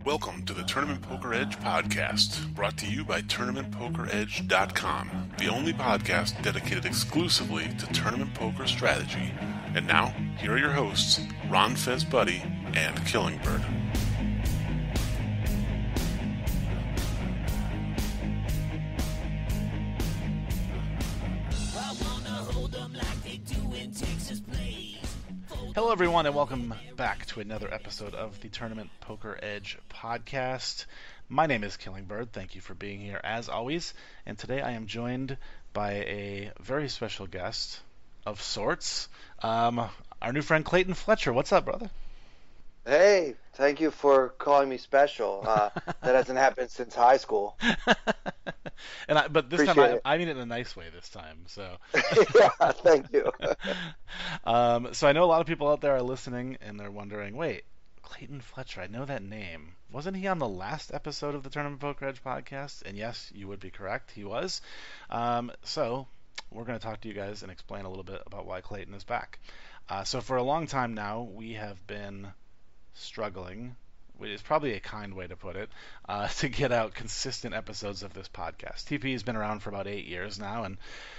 Welcome to the Tournament Poker Edge podcast, brought to you by TournamentPokerEdge.com, the only podcast dedicated exclusively to tournament poker strategy. And now, here are your hosts, Ron Fezbuddy and Killingbird. Hello, everyone, and welcome back to another episode of the Tournament Poker Edge podcast. My name is Killingbird. Thank you for being here, as always. And today I am joined by a very special guest of sorts, our new friend Clayton Fletcher. What's up, brother? Hey, thank you for calling me special. That hasn't happened since high school. But this Appreciate time it. I mean it in a nice way this time. So, Yeah, thank you. so I know a lot of people out there are listening and they're wondering, wait, Clayton Fletcher, I know that name. Wasn't he on the last episode of the Tournament Poker Edge podcast? And yes, you would be correct, he was. So we're going to talk to you guys and explain a little bit about why Clayton is back. So for a long time now, we have been struggling, which is probably a kind way to put it, to get out consistent episodes of this podcast. TP has been around for about 8 years now, and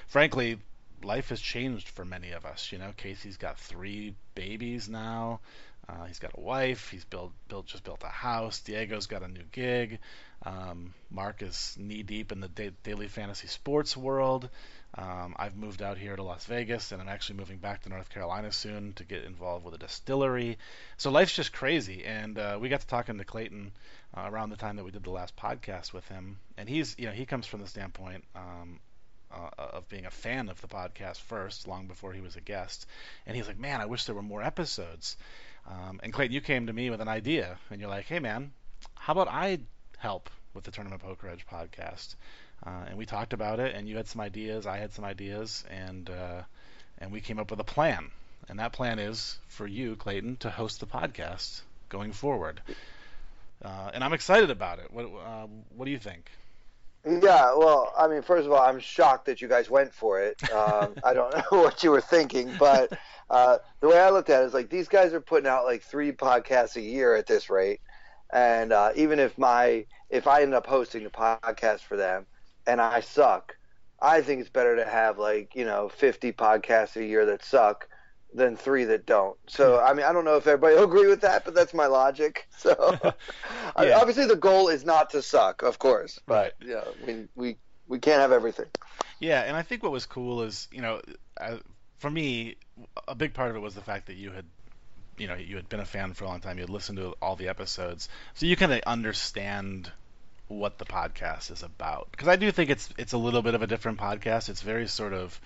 frankly, life has changed for many of us. You know, Casey's got 3 babies now. He's got a wife. He's just built a house. Diego's got a new gig. Mark is knee deep in the daily fantasy sports world. I've moved out here to Las Vegas, and I'm actually moving back to North Carolina soon to get involved with a distillery. So life's just crazy, and we got to talking to Clayton around the time that we did the last podcast with him, and he comes from the standpoint of being a fan of the podcast first, long before he was a guest, and he's like, man, I wish there were more episodes. And Clayton, you came to me with an idea, and you're like, hey man, how about I help with the Tournament Poker Edge podcast? And we talked about it, and you had some ideas, I had some ideas, and we came up with a plan. And that plan is for you, Clayton, to host the podcast going forward. And I'm excited about it. What do you think? Yeah, well, I mean, first of all, I'm shocked that you guys went for it. I don't know what you were thinking, but the way I looked at it is like these guys are putting out like 3 podcasts a year at this rate. And even if I end up hosting the podcast for them and I suck, I think it's better to have 50 podcasts a year that suck than 3 that don't. So, I mean, I don't know if everybody will agree with that, but that's my logic. So, I mean, obviously the goal is not to suck, of course, but Right. I mean, we can't have everything. Yeah, and I think what was cool is, for me, a big part of it was the fact that you had been a fan for a long time. You had listened to all the episodes, so you kind of understand what the podcast is about. Because I do think it's a little bit of a different podcast. It's very sort of,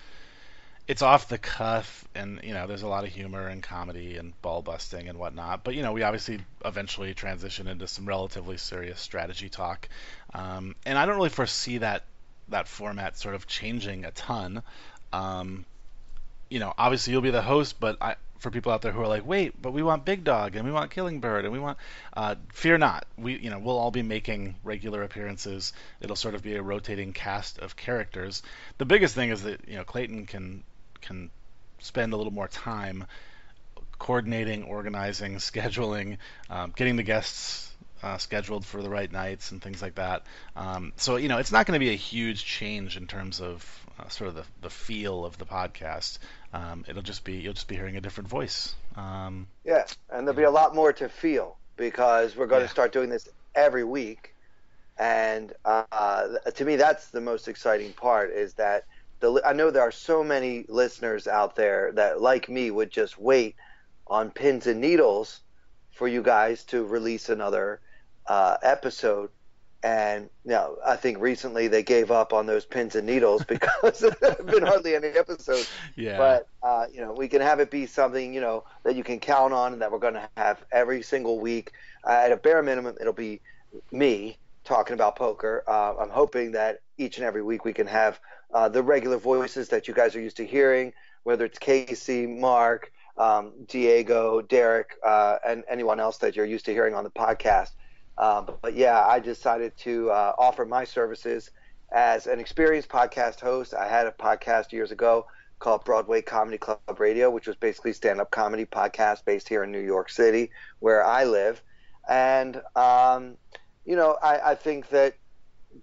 it's off the cuff, and there's a lot of humor and comedy and ball busting and whatnot. But we obviously eventually transition into some relatively serious strategy talk, and I don't really foresee that format sort of changing a ton. Obviously you'll be the host, but for people out there who are like, wait, but we want Big Dog and we want Killingbird and we want, fear not, we'll all be making regular appearances. It'll sort of be a rotating cast of characters. The biggest thing is that Clayton can spend a little more time coordinating, organizing, scheduling, getting the guests scheduled for the right nights and things like that. So it's not going to be a huge change in terms of sort of the feel of the podcast. You'll just be hearing a different voice. Yeah, and there'll be a lot more to feel because we're going to start doing this every week. And to me, that's the most exciting part is that I know there are so many listeners out there that, like me, would just wait on pins and needles for you guys to release another episode. And I think recently they gave up on those pins and needles because there have been hardly any episodes. Yeah. But we can have it be something that you can count on and that we're going to have every single week. At a bare minimum, it'll be me talking about poker. I'm hoping that each and every week we can have the regular voices that you guys are used to hearing, whether it's Casey, Mark, Diego, Derek, and anyone else that you're used to hearing on the podcast. But yeah, I decided to offer my services as an experienced podcast host. I had a podcast years ago called Broadway Comedy Club Radio, which was basically stand-up comedy podcast based here in New York City, where I live. And I think that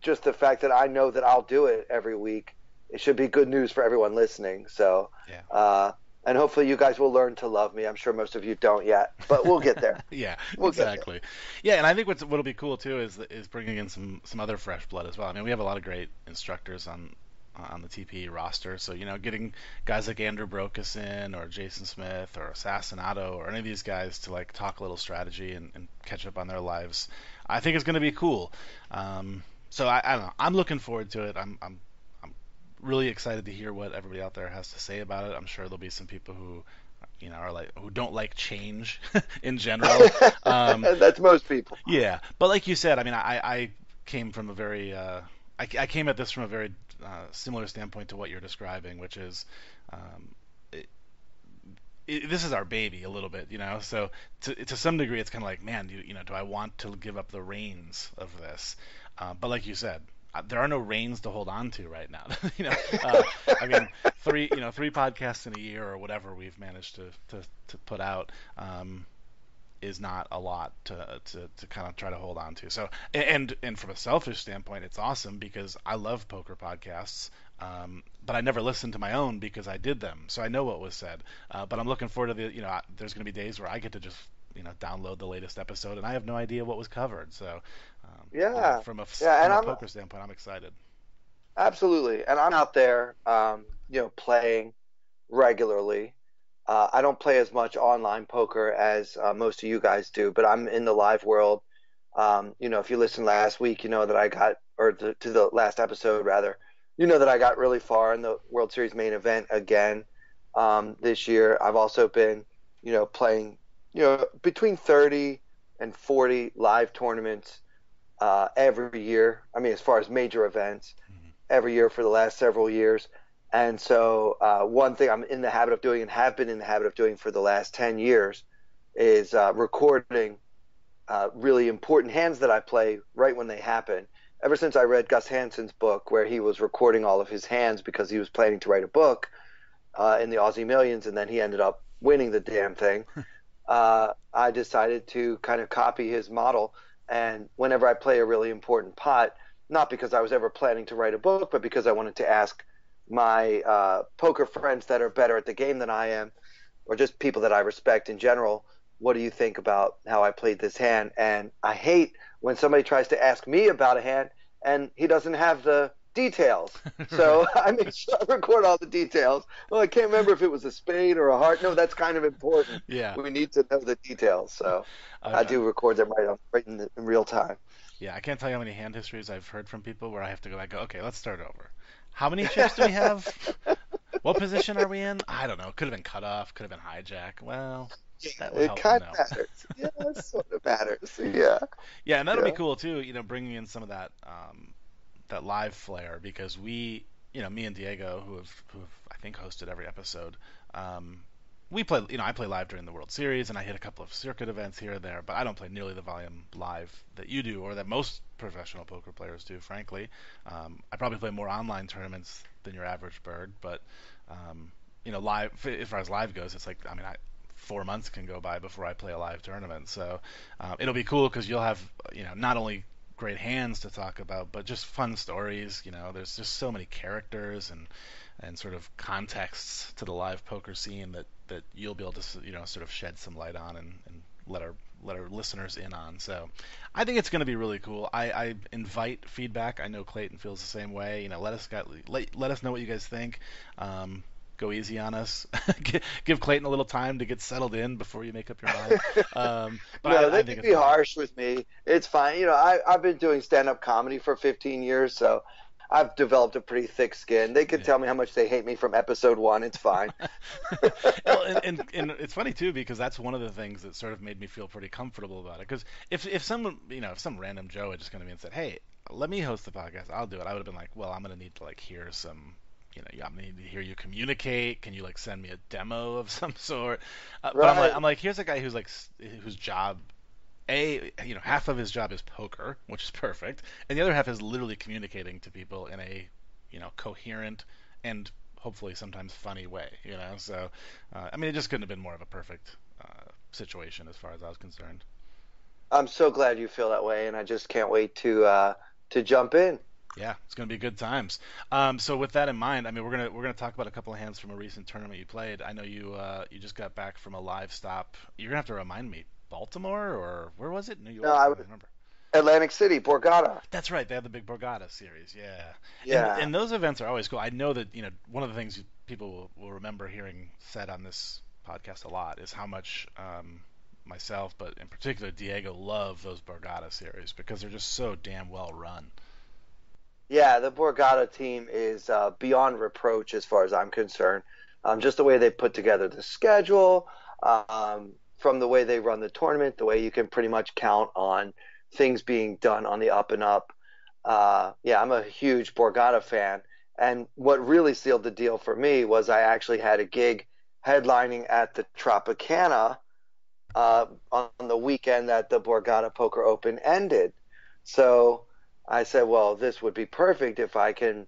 just the fact that I know that I'll do it every week, it should be good news for everyone listening. So, Yeah. and hopefully you guys will learn to love me. I'm sure most of you don't yet, but we'll get there. Yeah, We'll get there. exactly. Yeah, and I think what'll be cool too is bringing in some other fresh blood as well. I mean, we have a lot of great instructors on the TP roster, so getting guys like Andrew Brokus in, or Jason Smith, or Assassinato, or any of these guys to like talk a little strategy and catch up on their lives, I think is going to be cool. So I don't know. I'm looking forward to it. I'm really excited to hear what everybody out there has to say about it. I'm sure there'll be some people who are like who don't like change in general. That's most people. Yeah, but like you said, I mean, I came from a very I came at this from a very similar standpoint to what you're describing, which is um, it, this is our baby a little bit, So to some degree, it's kind of like, man, do I want to give up the reins of this? But like you said, there are no reins to hold on to right now. I mean, three podcasts in a year or whatever we've managed to put out. Is not a lot to kind of try to hold on to. So and from a selfish standpoint, it's awesome because I love poker podcasts, but I never listened to my own because I did them, so I know what was said. But I'm looking forward to there's going to be days where I get to just download the latest episode and I have no idea what was covered. So Yeah, from yeah, from and a I'm poker standpoint, I'm excited. absolutely, and I'm out there, playing regularly. I don't play as much online poker as most of you guys do, but I'm in the live world. If you listened last week, you know that I got, or to the last episode rather, you know that I got really far in the World Series main event again this year. I've also been, playing, between 30 and 40 live tournaments every year. I mean, as far as major events, Mhm. every year for the last several years. And so, one thing I'm in the habit of doing and have been in the habit of doing for the last 10 years is recording really important hands that I play right when they happen. Ever since I read Gus Hansen's book, where he was recording all of his hands because he was planning to write a book in the Aussie Millions, and then he ended up winning the damn thing, I decided to kind of copy his model. And whenever I play a really important pot, not because I was ever planning to write a book, but because I wanted to ask my poker friends that are better at the game than I am, or just people that I respect in general, what do you think about how I played this hand? And I hate when somebody tries to ask me about a hand and he doesn't have the details. So Right. I make sure I record all the details. Well, I can't remember if it was a spade or a heart. No, that's kind of important. Yeah. We need to know the details. So I I, do record them right in real time. Yeah, I can't tell you how many hand histories I've heard from people where I have to go back. Go, okay, let's start over. How many chips do we have? What position are we in? I don't know. Could have been cut off. Could have been hijack. Well, that would It help to kind of know. matters. Yeah, it sort of matters. Yeah, Yeah, and that'll be yeah. cool too. Bringing in some of that live flair because me and Diego, who have I think hosted every episode, um, we play. I play live during the World Series, and I hit a couple of circuit events here and there, but I don't play nearly the volume live that you do, or that most professional poker players do. Frankly, I probably play more online tournaments than your average bird, but live as far as live goes, it's like 4 months can go by before I play a live tournament. So it'll be cool because you'll have not only great hands to talk about, but just fun stories. There's just so many characters and sort of contexts to the live poker scene that you'll be able to sort of shed some light on and let our listeners in on. So I think it's going to be really cool. I invite feedback. I know Clayton feels the same way. Let us know what you guys think. Go easy on us. Give Clayton a little time to get settled in before you make up your mind. But No, I they think can it's be fun. harsh with me. It's fine. I've been doing stand-up comedy for 15 years, so I've developed a pretty thick skin. They can Yeah. tell me how much they hate me from episode one. It's fine. Well, and it's funny too because that's one of the things that sort of made me feel pretty comfortable about it. Because if someone if some random Joe had just come to me and said, "Hey, let me host the podcast," I'll do it. I would have been like, "Well, I'm gonna need to like hear some." Yeah, I'm gonna need to hear you communicate. Can you like send me a demo of some sort? But Right, I'm like, here's a guy who's like, whose job, half of his job is poker, which is perfect, and the other half is literally communicating to people in a, coherent and hopefully sometimes funny way, you know. So, I mean, it just couldn't have been more of a perfect situation as far as I was concerned. I'm so glad you feel that way, and I just can't wait to jump in. Yeah, it's gonna be good times. So with that in mind, I mean, we're gonna talk about a couple of hands from a recent tournament you played. I know you just got back from a live stop. You're gonna have to remind me, Baltimore or where was it? New No, York? I I don't was remember. Atlantic City, Borgata. That's right. They had the big Borgata series. Yeah, Yeah, and those events are always cool. I know that one of the things people will remember hearing said on this podcast a lot is how much myself, but in particular Diego, love those Borgata series because they're just so damn well run. yeah. The Borgata team is beyond reproach as far as I'm concerned. Just the way they put together the schedule, from the way they run the tournament, the way you can pretty much count on things being done on the up and up. Yeah, I'm a huge Borgata fan. And what really sealed the deal for me was I actually had a gig headlining at the Tropicana on the weekend that the Borgata Poker Open ended. So I said, well, this would be perfect if I can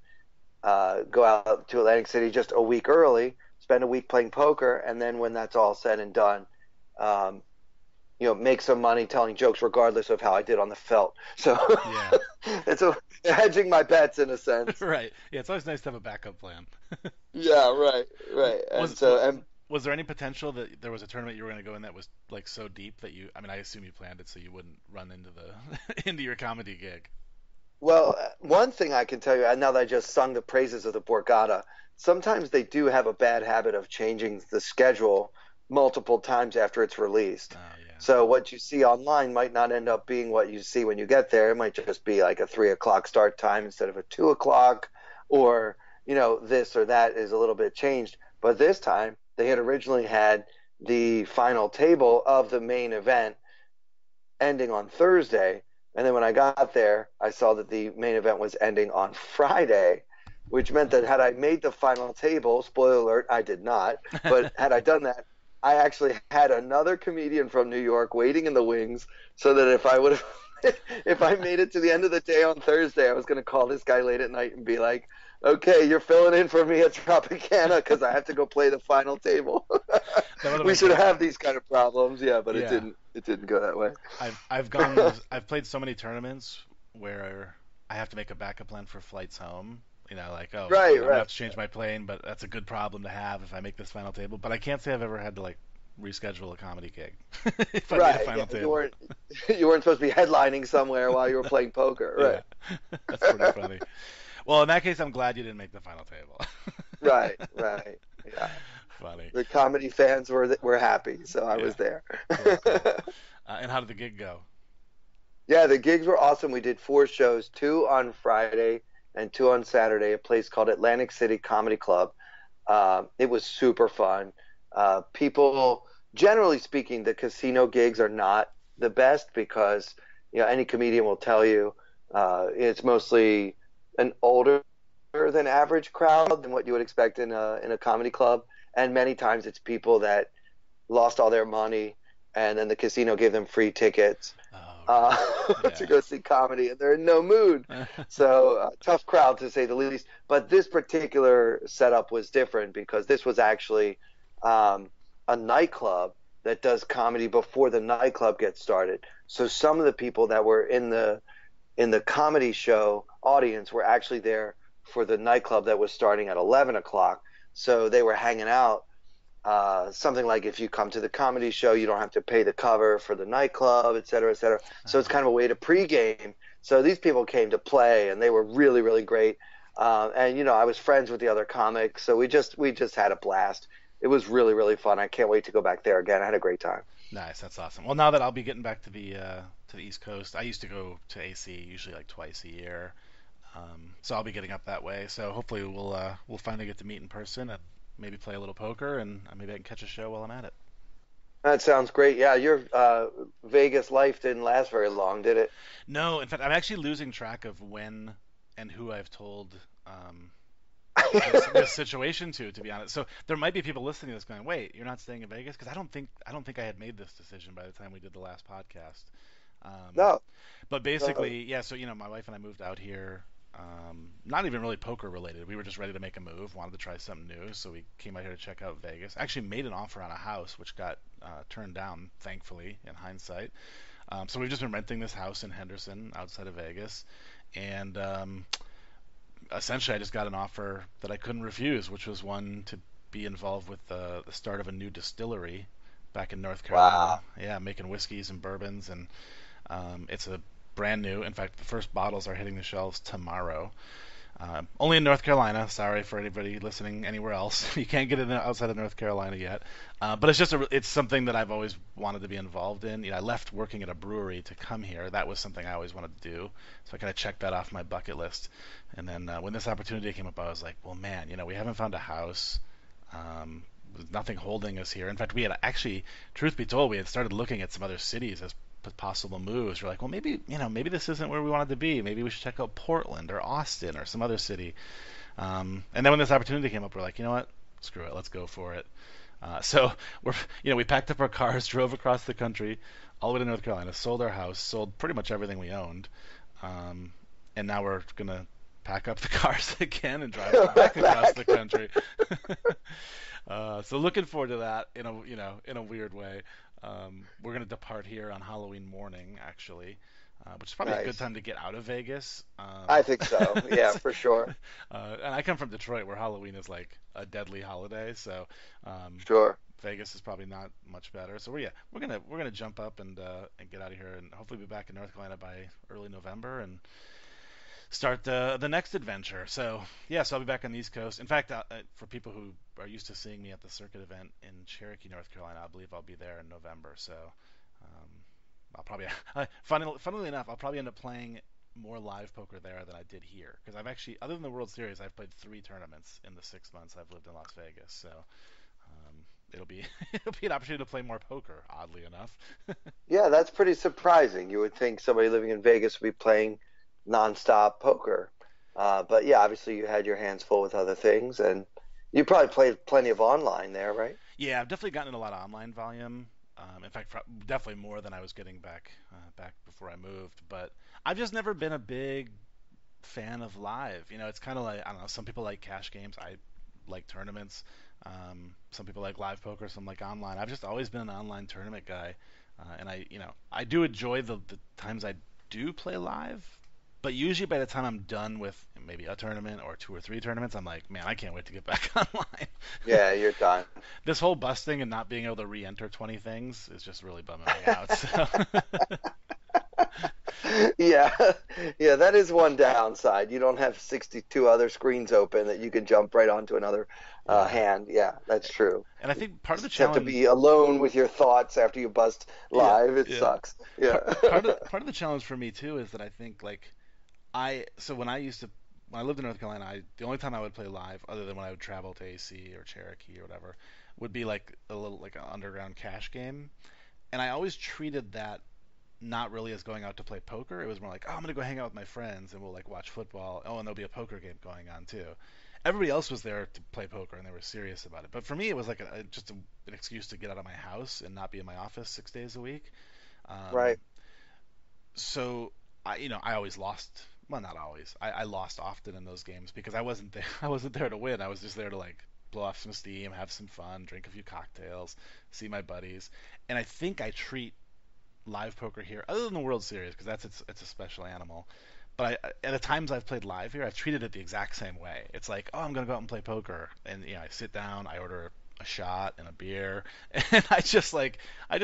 go out to Atlantic City just a week early, spend a week playing poker, and then when that's all said and done, um, make some money telling jokes regardless of how I did on the felt. So Yeah. it's hedging my bets in a sense. Right. Yeah, it's always nice to have a backup plan. Yeah, right, right. And Was so, and was there any potential that there was a tournament you were going to go in that was like so deep that I mean, I assume you planned it so you wouldn't run into the into your comedy gig. well, one thing I can tell you, now that I just sung the praises of the Borgata, sometimes they do have a bad habit of changing the schedule multiple times after it's released. Oh yeah. So what you see online might not end up being what you see when you get there. It might just be like a 3 o'clock start time instead of a 2 o'clock, or this or that is a little bit changed. But this time they had originally had the final table of the main event ending on Thursday. And then when I got there, I saw that the main event was ending on Friday, which meant that had I made the final table, spoiler alert, I did not, but had I done that, I actually had another comedian from New York waiting in the wings so that if I would have if I made it to the end of the day on Thursday, I was going to call this guy late at night and be like, "Okay, you're filling in for me at Tropicana because I have to go play the final table." That would have We been should great. have these kind of problems, yeah, but it Yeah. didn't. It didn't go that way. I've played so many tournaments where I have to make a backup plan for flights home. Like, oh, Right, I'm gonna right. have to change my plane, but that's a good problem to have if I make this final table. But I can't say I've ever had to like reschedule a comedy gig if I made a Right. Yeah, final you table. weren't you weren't supposed to be headlining somewhere while you were playing poker. Yeah, that's pretty funny. Well, in that case, I'm glad you didn't make the final table. Right. Right. Right. Yeah. Funny. The comedy fans were happy, so I Yeah, was there. cool, cool. And how did the gig go? Yeah, the gigs were awesome. We did 4 shows, two on Friday and two on Saturday, a place called Atlantic City Comedy Club. It was super fun. People, generally speaking, the casino gigs are not the best because any comedian will tell you it's mostly an older than average crowd than what you would expect in a comedy club, and many times it's people that lost all their money and then the casino gave them free tickets Oh, uh, right. to Yeah. go see comedy, and they're in no mood. So tough crowd to say the least. But this particular setup was different because this was actually um, a nightclub that does comedy before the nightclub gets started. So some of the people that were in the comedy show audience were actually there for the nightclub that was starting at 11 o'clock. So they were hanging out. Something like if you come to the comedy show, you don't have to pay the cover for the nightclub, et cetera, et cetera. So it's Uh, kind of a way to pregame. So these people came to play, and they were really, really great. And I was friends with the other comics, so we just had a blast. It was really, really fun. I can't wait to go back there again. I had a great time. nice. That's awesome. Well, now that I'll be getting back to the East Coast, I used to go to AC usually like twice a year. So I'll be getting up that way. So hopefully we'll finally get to meet in person and maybe play a little poker and maybe I can catch a show while I'm at it. That sounds great. Yeah, your Vegas life didn't last very long, did it? No, in fact, I'm actually losing track of when and who I've told this situation to be honest. So there might be people listening to this going, "Wait, you're not staying in Vegas?" Because I don't think I had made this decision by the time we did the last podcast. Um, No, but no. basically, yeah. So my wife and I moved out here Not even really poker related. We were just ready to make a move, wanted to try something new, so we came out here to check out Vegas. Actually, made an offer on a house, which got turned down, thankfully, in hindsight. So we've just been renting this house in Henderson, outside of Vegas, and essentially I just got an offer that I couldn't refuse, which was one to be involved with the start of a new distillery back in North Carolina. Wow. Yeah, making whiskeys and bourbons, and it's a brand new. In fact, the first bottles are hitting the shelves tomorrow. Only in North Carolina. Sorry for anybody listening anywhere else. You can't get it outside of North Carolina yet. But it's something that I've always wanted to be involved in. I left working at a brewery to come here. That was something I always wanted to do. So I kind of checked that off my bucket list. And then when this opportunity came up, I was like, well, man, we haven't found a house. There's nothing holding us here. In fact, we had actually, truth be told, we had started looking at some other cities as possible moves. We're like, well, maybe this isn't where we wanted to be. Maybe we should check out Portland or Austin or some other city. And then when this opportunity came up, we're like, you know what? Screw it. Let's go for it. So we packed up our cars, drove across the country, all the way to North Carolina, sold our house, sold pretty much everything we owned, and now we're gonna pack up the cars again and drive back across the country. So looking forward to that in a weird way. We're gonna depart here on Halloween morning, actually, which is probably a good Nice. time to get out of Vegas. I think so. Yeah, for sure. And I come from Detroit, where Halloween is like a deadly holiday, so Sure. Vegas is probably not much better. So we're gonna jump up and get out of here, and hopefully be back in North Carolina by early November and start the next adventure. So yeah, so I'll be back on the East Coast. In fact, for people who are used to seeing me at the circuit event in Cherokee, North Carolina, I believe I'll be there in November. So um, I'll probably, funnily enough, I'll probably end up playing more live poker there than I did here, because I've actually, other than the World Series, I've played 3 tournaments in the 6 months I've lived in Las Vegas. So it'll be it'll be an opportunity to play more poker, oddly enough. Yeah, that's pretty surprising. You would think somebody living in Vegas would be playing nonstop poker. But yeah, obviously you had your hands full with other things, and you probably played plenty of online there, right? Yeah, I've definitely gotten in a lot of online volume. In fact, definitely more than I was getting back before I moved. But I've just never been a big fan of live. It's kind of like, I don't know. Some people like cash games. I like tournaments. Some people like live poker. Some like online. I've just always been an online tournament guy, and I do enjoy the times I do play live. But usually by the time I'm done with maybe a tournament or 2 or 3 tournaments, I'm like, man, I can't wait to get back online. Yeah, you're done. This whole busting and not being able to re-enter 20 things is just really bumming me out. So Yeah, yeah, that is one downside. You don't have 62 other screens open that you can jump right onto another yeah, hand. Yeah, that's true. and I think part of the You have to challenge, be alone with your thoughts after you bust yeah, live. It yeah, sucks. Yeah. part of the challenge for me too is that I think like so when I lived in North Carolina, the only time I would play live, other than when I would travel to AC or Cherokee or whatever, would be like a little like an underground cash game, and I always treated that not really as going out to play poker. It was more like, oh, I'm gonna go hang out with my friends and we'll like watch football. Oh, and there'll be a poker game going on too. Everybody else was there to play poker and they were serious about it. But for me, it was like an excuse to get out of my house and not be in my office 6 days a week. Um, Right. so I always lost. Well, not always. I lost often in those games because I wasn't there. I wasn't there to win. I was just there to like blow off some steam, have some fun, drink a few cocktails, see my buddies. And I think I treat live poker here, other than the World Series, because it's a special animal. But at the times I've played live here, I've treated it the exact same way. It's like, oh, I'm gonna go out and play poker, and I sit down, I order a shot and a beer, and I just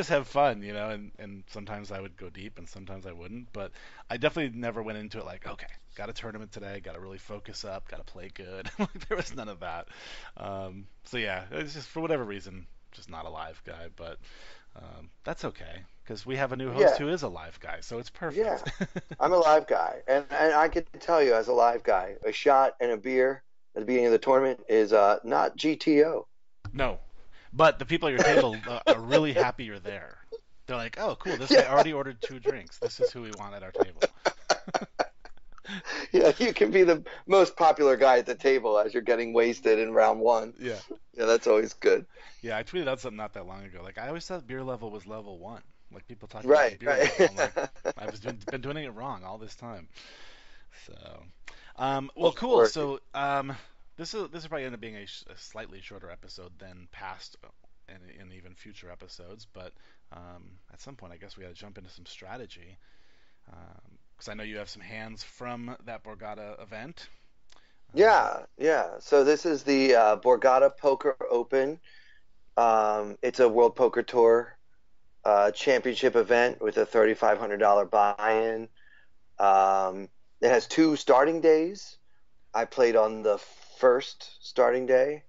have fun, and sometimes I would go deep, and sometimes I wouldn't. But I definitely never went into it like, okay, got a tournament today, got to really focus up, got to play good. Like, there was none of that. So yeah, it's just for whatever reason, just not a live guy, but that's okay because we have a new host Yeah. who is a live guy, so it's Yeah. perfect. I'm a live guy, and I can tell you as a live guy, a shot and a beer at the beginning of the tournament is not GTO. No, but the people at your table are really happy you're there. They're like, "Oh, cool! This guy Yeah. already ordered 2 drinks. This is who we want at our table." Yeah, you can be the most popular guy at the table as you're getting wasted in round one. Yeah, Yeah, that's always good. yeah. I tweeted out something not that long ago. Like, I always thought beer level was level 1. Like, people talking about the Right, beer right. level. I'm like, I've been doing it wrong all this time. So, Well, Look cool. forward to it. So this is probably end up being a slightly shorter episode than past and even future episodes. But at some point, I guess we got to jump into some strategy because I know you have some hands from that Borgata event. Um, Yeah, yeah. So this is the Borgata Poker Open. It's a World Poker Tour championship event with a $3,500 buy-in. It has two starting days. I played on the first starting day,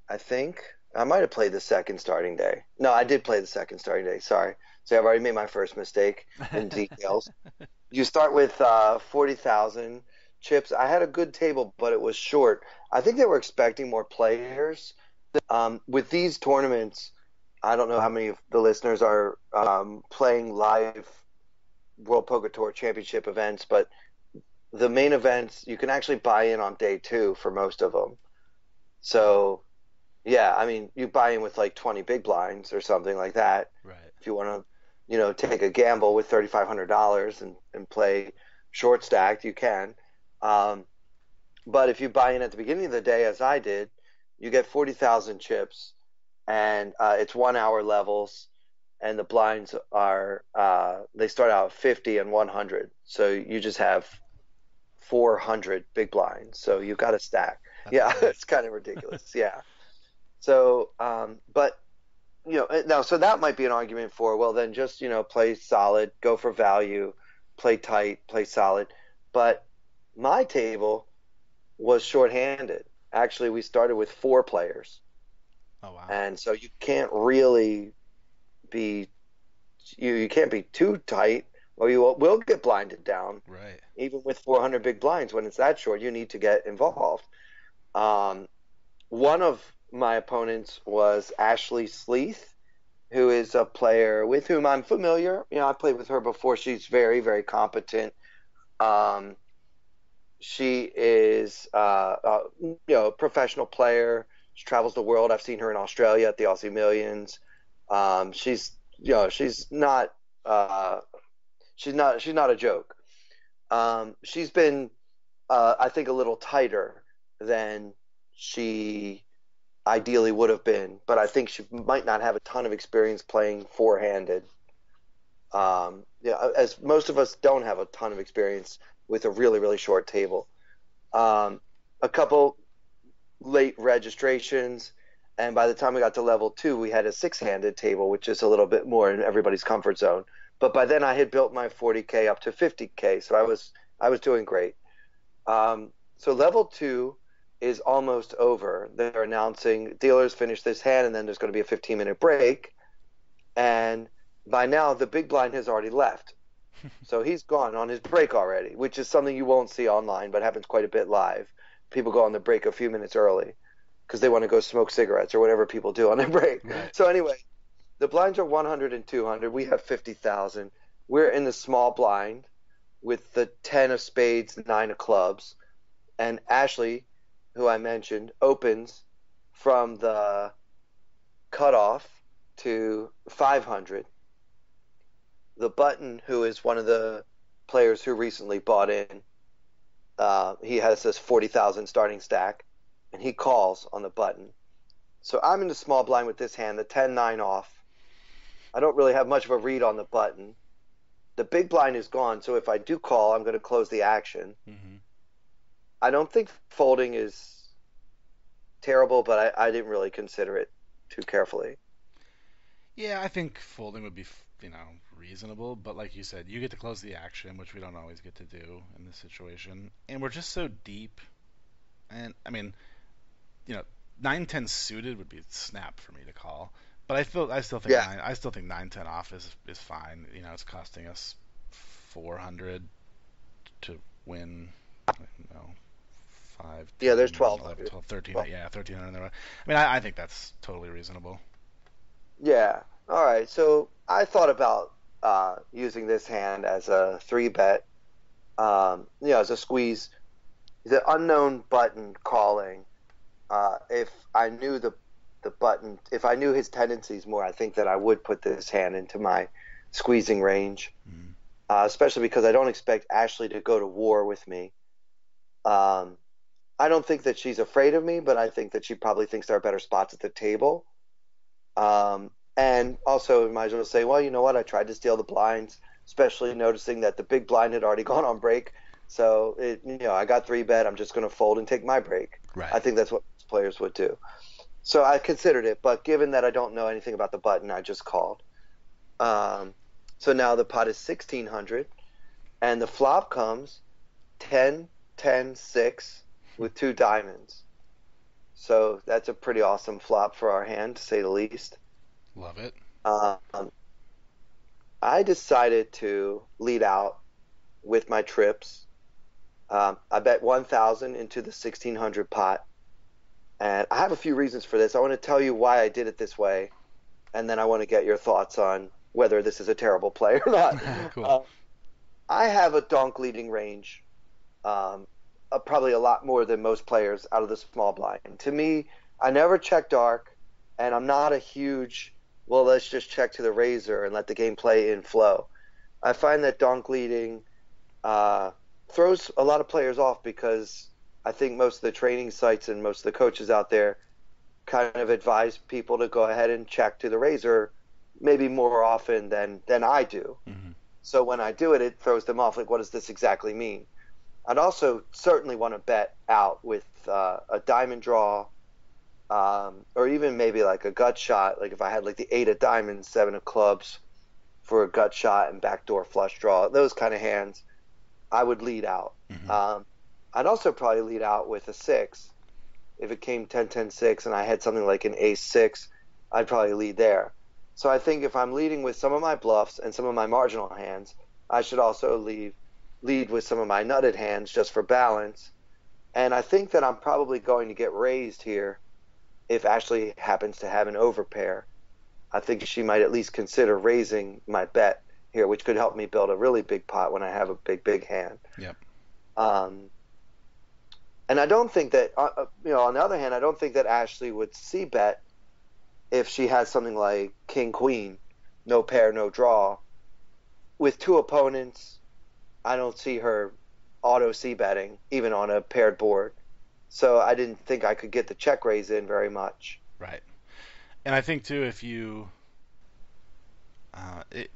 I think. I might have played the second starting day. No, I did play the second starting day. Sorry. So I've already made my first mistake in details. You start with 40,000 chips. I had a good table, but it was short. I think they were expecting more players. With these tournaments, I don't know how many of the listeners are playing live World Poker Tour Championship events, but the main events you can actually buy in on day two for most of them. So yeah, I mean you buy in with like 20 big blinds or something like that. right. If you want to, take a gamble with $3,500 and play short stacked, you can. Um, but if you buy in at the beginning of the day, as I did, you get 40,000 chips, and it's 1 hour levels, and the blinds are they start out 50 and 100, so you just have 400 big blinds. So you've got to stack. That's Yeah, great. it's kind of ridiculous. Yeah. So, but now, so that might be an argument for, well, then just, play solid, go for value, play tight, play solid. But my table was shorthanded. Actually, we started with four players. Oh wow. And so you can't really be, you can't be too tight or you will get blinded down. Right. Even with 400 big blinds, when it's that short, you need to get involved. Um, One of my opponents was Ashley Sleeth, who is a player with whom I'm familiar. I played with her before. She's very, very competent. Um, she is, a professional player. She travels the world. I've seen her in Australia at the Aussie Millions. She's, she's not, she's not a joke. She's been, I think, a little tighter than she ideally would have been, but I think she might not have a ton of experience playing four-handed. Yeah, as most of us don't have a ton of experience with a really, really short table. Um, a couple late registrations, and by the time we got to level two, we had a six-handed table, which is a little bit more in everybody's comfort zone. But by then, I had built my 40K up to 50K, so I was doing great. So level two is almost over. They're announcing dealers finish this hand, and then there's going to be a 15-minute break. And by now, the big blind has already left. So he's gone on his break already, which is something you won't see online, but happens quite a bit live. People go on the break a few minutes early because they want to go smoke cigarettes or whatever people do on their break. Right. So anyway, the blinds are 100 and 200. We have 50,000. We're in the small blind with the 10 of spades, 9 of clubs. And Ashley, who I mentioned, opens from the cutoff to 500. The button, who is one of the players who recently bought in, he has this 40,000 starting stack, and he calls on the button. So I'm in the small blind with this hand, the 10-9 off. I don't really have much of a read on the button. The big blind is gone, so if I do call, I'm going to close the action. Mm-hmm. I don't think folding is terrible, but I didn't really consider it too carefully. Yeah, I think folding would be, reasonable, but like you said, you get to close the action, which we don't always get to do in this situation. And we're just so deep. And I mean, you know, 9-10 suited would be snap for me to call. But Yeah, I still think 9-10 off is fine. It's costing us 400 to win, you know, 5, yeah. There's 10, 11, 1,200. 12, 13, Well, yeah, 1300 in there. I mean, I think that's totally reasonable. yeah. All right. So I thought about using this hand as a three bet, as a squeeze. The unknown button calling. If I knew the button, if I knew his tendencies more, I think that I would put this hand into my squeezing range. Mm. Especially because I don't expect Ashley to go to war with me. Um, I don't think that she's afraid of me, but I think that she probably thinks there are better spots at the table. And also, might as well say, well, you know what? I tried to steal the blinds, especially noticing that the big blind had already gone on break. So I got three bet. I'm just going to fold and take my break. I Right. think that's what players would do. So I considered it, but given that I don't know anything about the button, I just called. Um, so now the pot is 1600, and the flop comes 10, 10, 6 with two diamonds. So that's a pretty awesome flop for our hand, to say the least. Love it. Um, I decided to lead out with my trips. I bet 1,000 into the 1600 pot. And I have a few reasons for this. I want to tell you why I did it this way, and then I want to get your thoughts on whether this is a terrible play or not. Cool. Uh, I have a donk leading range, um, probably a lot more than most players out of the small blind. To me, I never check dark, and I'm not a huge, well, let's just check to the razor and let the game play in flow. I find that donk leading uh, throws a lot of players off because I think most of the training sites and most of the coaches out there kind of advise people to go ahead and check to the razor maybe more often than I do. Hmm. So when I do it, it throws them off. Like, what does this exactly mean? I'd also certainly want to bet out with a diamond draw, or even maybe like a gut shot. Like if I had like the eight of diamonds, seven of clubs for a gut shot and backdoor flush draw, those kind of hands, I would lead out. Hmm. Um, I'd also probably lead out with a six. If it came 10, 10, 6 and I had something like an ace six, I'd probably lead there. So I think if I'm leading with some of my bluffs and some of my marginal hands, I should also lead with some of my nutted hands just for balance. And I think that I'm probably going to get raised here if Ashley happens to have an overpair. I think she might at least consider raising my bet here, which could help me build a really big pot when I have a big, big hand. Yep. Um, and I don't think that, on the other hand, I don't think that Ashley would c bet if she has something like King Queen, no pair, no draw. With two opponents, I don't see her auto c betting, even on a paired board. So I didn't think I could get the check raise in very much. Right. And I think too, if you uh, it,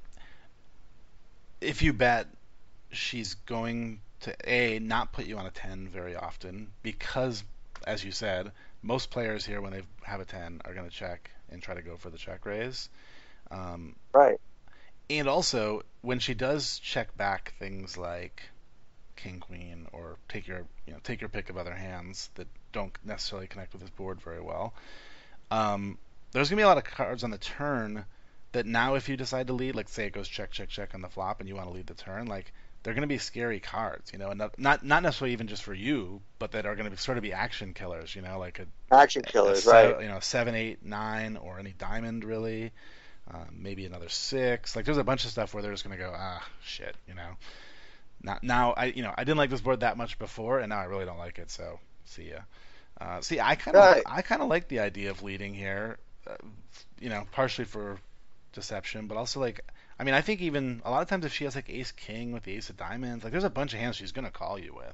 if you bet, she's going to a not put you on a 10 very often because, as you said, most players here when they have a 10 are going to check and try to go for the check raise. Um, Right. and also, when she does check back things like king queen or take your pick of other hands that don't necessarily connect with this board very well, there's gonna be a lot of cards on the turn that now if you decide to lead, like say it goes check check check on the flop and you want to lead the turn, like they're gonna be scary cards, and not necessarily even just for you, but that are gonna sort of be action killers, like Action killers, right. 7, 8, 9, or any diamond really, maybe another six. Like there's a bunch of stuff where they're just gonna go shit. Now I didn't like this board that much before, and now I really don't like it. So see ya. See, Right. I kind of like the idea of leading here, partially for deception, but also like, I mean, I think even a lot of times if she has like ace king with the ace of diamonds, like there's a bunch of hands she's gonna call you with.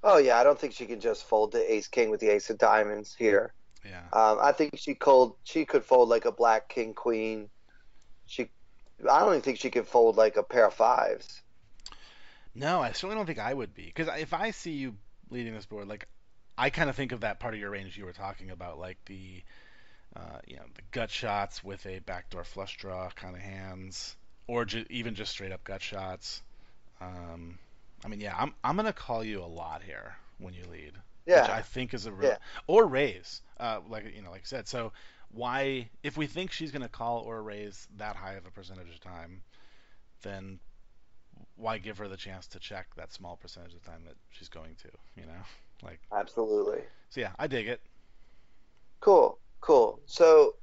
Oh, yeah, I don't think she can just fold the ace king with the ace of diamonds here. Yeah. I think she could fold like a black king queen. She, I don't even think she can fold like a pair of fives. No, I certainly don't think I would be, because if I see you leading this board, like I kind of think of that part of your range you were talking about, like the gut shots with a backdoor flush draw kind of hands, or even just straight up gut shots. Um, I mean, yeah, I'm gonna call you a lot here when you lead, which I Yeah, think is a real yeah. or raise, like I said. So why, if we think she's gonna call or raise that high of a percentage of time, then why give her the chance to check that small percentage of time that she's going to, like. Absolutely. So yeah, I dig it. Cool, cool. So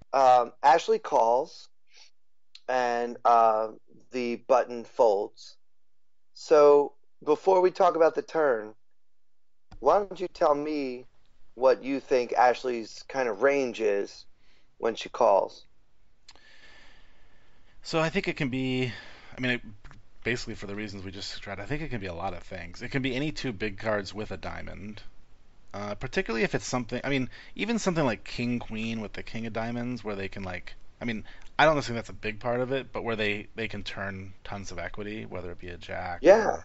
Ashley calls, and the button folds. So before we talk about the turn, why don't you tell me what you think Ashley's kind of range is when she calls? So I think it can be. I mean, basically for the reasons we just described. I think it can be a lot of things. It can be any two big cards with a diamond. Particularly if it's something, I mean, even something like King Queen with the King of Diamonds, where they can like, I mean, I don't think that's a big part of it, but where they can turn tons of equity, whether it be a Jack Yeah,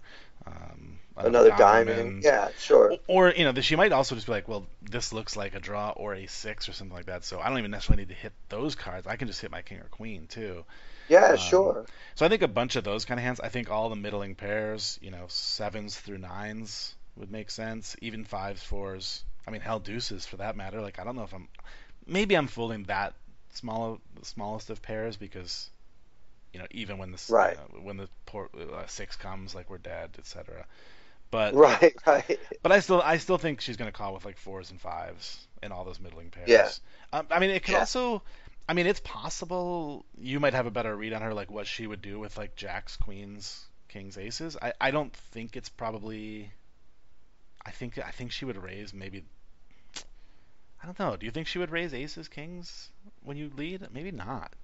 or another another diamond. diamond, Yeah, sure. or she might also just be like, well, this looks like a draw or a six or something like that, so I don't even necessarily need to hit those cards. I can just hit my King or Queen too. Yeah, Um, sure. so I think a bunch of those kind of hands. I think all the middling pairs, sevens through nines would make sense. Even fives, fours. I mean, hell, deuces for that matter. Like I don't know if maybe I'm fooling that the smallest of pairs because even when Right. when the six comes, like we're dead, etc. But Right, right. but I still think she's gonna call with like fours and fives and all those middling Yeah, pairs. I mean, it could yeah. also. I mean, it's possible you might have a better read on her, like what she would do with like jacks, queens, kings, aces. I don't think it's probably. I think she would raise maybe. I don't know. Do you think she would raise aces, kings when you lead? Maybe not.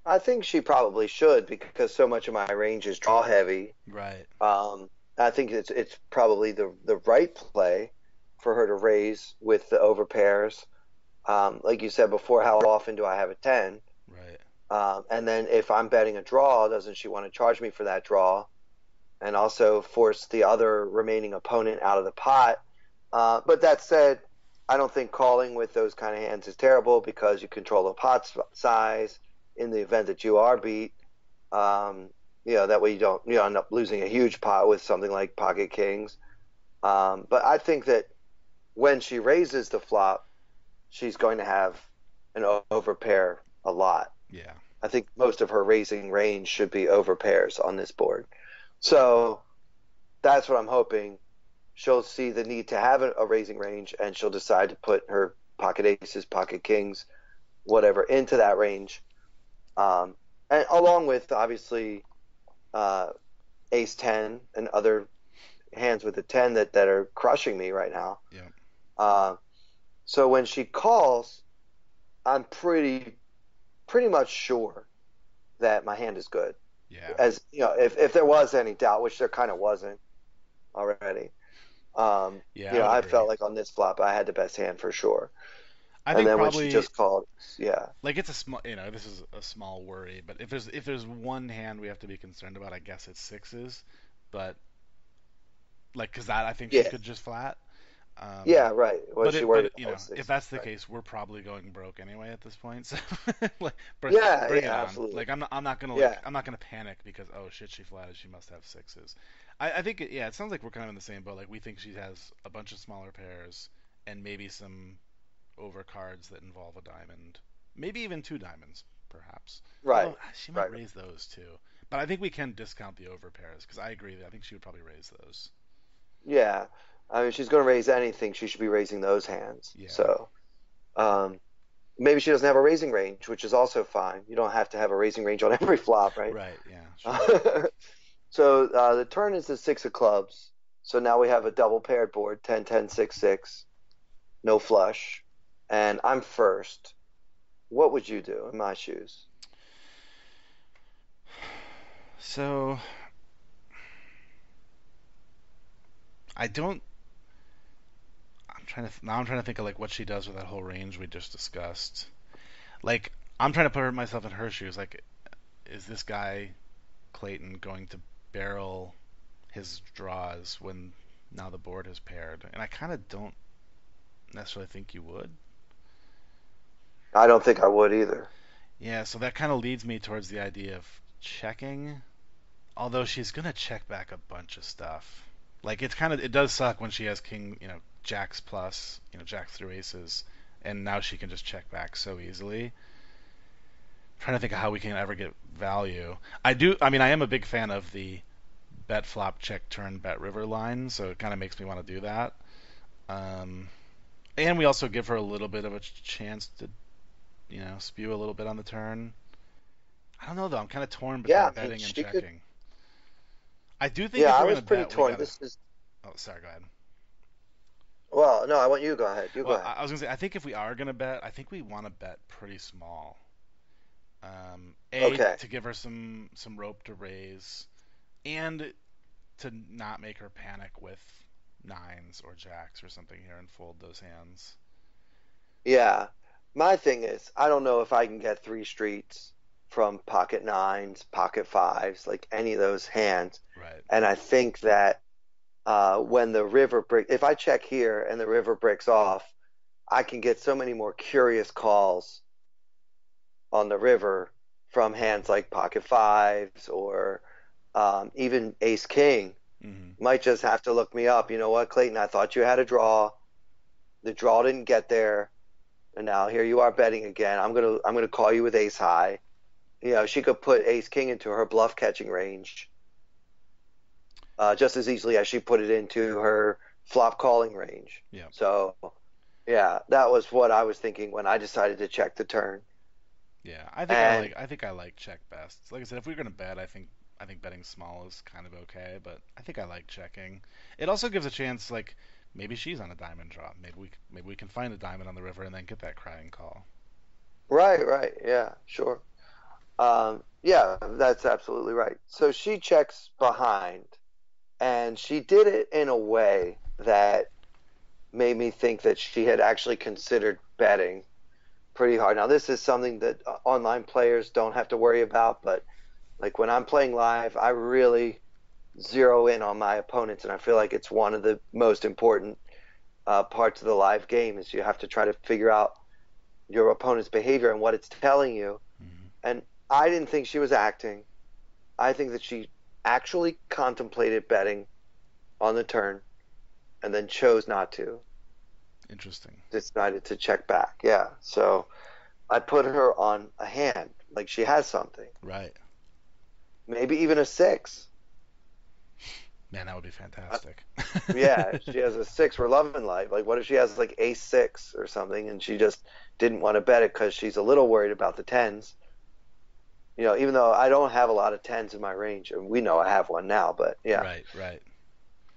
I think she probably should because so much of my range is draw heavy. Right. Um, I think it's probably the right play for her to raise with the overpairs. Like you said before, how often do I have a 10? Right. And then if I'm betting a draw, doesn't she want to charge me for that draw and also force the other remaining opponent out of the pot? But that said, I don't think calling with those kind of hands is terrible because you control the pot size in the event that you are beat. Um, that way you don't end up losing a huge pot with something like pocket kings. But I think that when she raises the flop, she's going to have an overpair a lot. Yeah. I think most of her raising range should be overpairs on this board. So that's what I'm hoping. She'll see the need to have a raising range and she'll decide to put her pocket aces, pocket kings, whatever into that range. And along with obviously uh, ace 10 and other hands with a 10 that are crushing me right now. Yeah. Uh, so when she calls, I'm pretty much sure that my hand is good. Yeah. As if there was any doubt, which there kind of wasn't already. Yeah. I would I agree. felt like on this flop I had the best hand for sure. I And think then when she probably just called, yeah, like it's a small. This is a small worry, but if there's one hand we have to be concerned about, I guess it's sixes. But like, cause that I think she yeah, could just flat. yeah, Um, right. Was but she it, worried but about if sixes? that's the Right. case, we're probably going broke anyway at this point. So like, Yeah, bring it yeah, on. absolutely. Like Yeah, I'm not gonna panic because oh shit she flatted, she must have sixes. I think it sounds like we're kind of in the same boat. Like we think she has a bunch of smaller pairs and maybe some overcards that involve a diamond, maybe even two diamonds perhaps. right, Although she might right. raise those too. But I think we can discount the over pairs because I agree that I think she would probably raise those. Yeah. I mean, she's going to raise anything. She should be raising those hands. Yeah. So, um, maybe she doesn't have a raising range, which is also fine. You don't have to have a raising range on every flop, right? Right. Yeah. Sure. So the turn is the six of clubs. So now we have a double paired board, 10, 10, 6, 6, no flush. And I'm first. What would you do in my shoes? So I don't. I'm trying to think of like what she does with that whole range we just discussed. Like I'm trying to put myself in her shoes. Like, is this guy Clayton going to barrel his draws when now the board has paired? And I kind of don't necessarily think you would. I don't think I would either. Yeah, so that kind of leads me towards the idea of checking. Although she's gonna check back a bunch of stuff. Like it does suck when she has king, jacks plus, jacks through aces, and now she can just check back so easily. Trying to think of how we can ever get value. I mean, I am a big fan of the bet flop check turn bet river line, so it kind of makes me want to do that. Um, and we also give her a little bit of a chance to, spew a little bit on the turn. I don't know though. I'm kind of torn between Yeah, I mean, betting and she could. checking. I do think Yeah, if I we're was gonna pretty bet, we torn. gotta. This is, Oh, sorry. Go ahead. well, no, I want you to go ahead. You go Well, ahead. I was gonna say, I think if we are gonna bet, I think we want to bet pretty small. A Okay. to give her some rope to raise, and to not make her panic with nines or jacks or something here and fold those hands. Yeah. My thing is, I don't know if I can get three streets from pocket nines, pocket fives, like any of those hands. Right. And I think that when the river break, if I check here and the river breaks off, I can get so many more curious calls on the river from hands like pocket fives or even ace king. Hmm. Might just have to look me up. You know what, Clayton? I thought you had a draw. The draw didn't get there, and now here you are betting again. I'm gonna call you with ace high. You know, she could put ace king into her bluff catching range just as easily as she put it into her flop calling range. Yeah. So yeah, that was what I was thinking when I decided to check the turn. Yeah. And I think I like check best. Like I said, if we're gonna bet, I think betting small is kind of okay, but I think I like checking. It also gives a chance, like maybe she's on a diamond draw. Maybe we can find a diamond on the river and then get that crying call. right, right, yeah, sure. Yeah, that's absolutely right. So she checks behind, and she did it in a way that made me think that she had actually considered betting pretty hard. Now, this is something that online players don't have to worry about, but like when I'm playing live, I really zero in on my opponents, and I feel like it's one of the most important parts of the live game is you have to try to figure out your opponent's behavior and what it's telling you. Hmm. And I didn't think she was acting. I think that she actually contemplated betting on the turn and then chose not to. Interesting. Decided to check back. Yeah. So I put her on a hand, like she has something. Right. Maybe even a six. Man, that would be fantastic. Yeah, she has a six for love and life. Like, what if she has like ace six or something, and she just didn't want to bet it because she's a little worried about the tens. You know, even though I don't have a lot of tens in my range, and we know I have one now, but yeah. Right, right.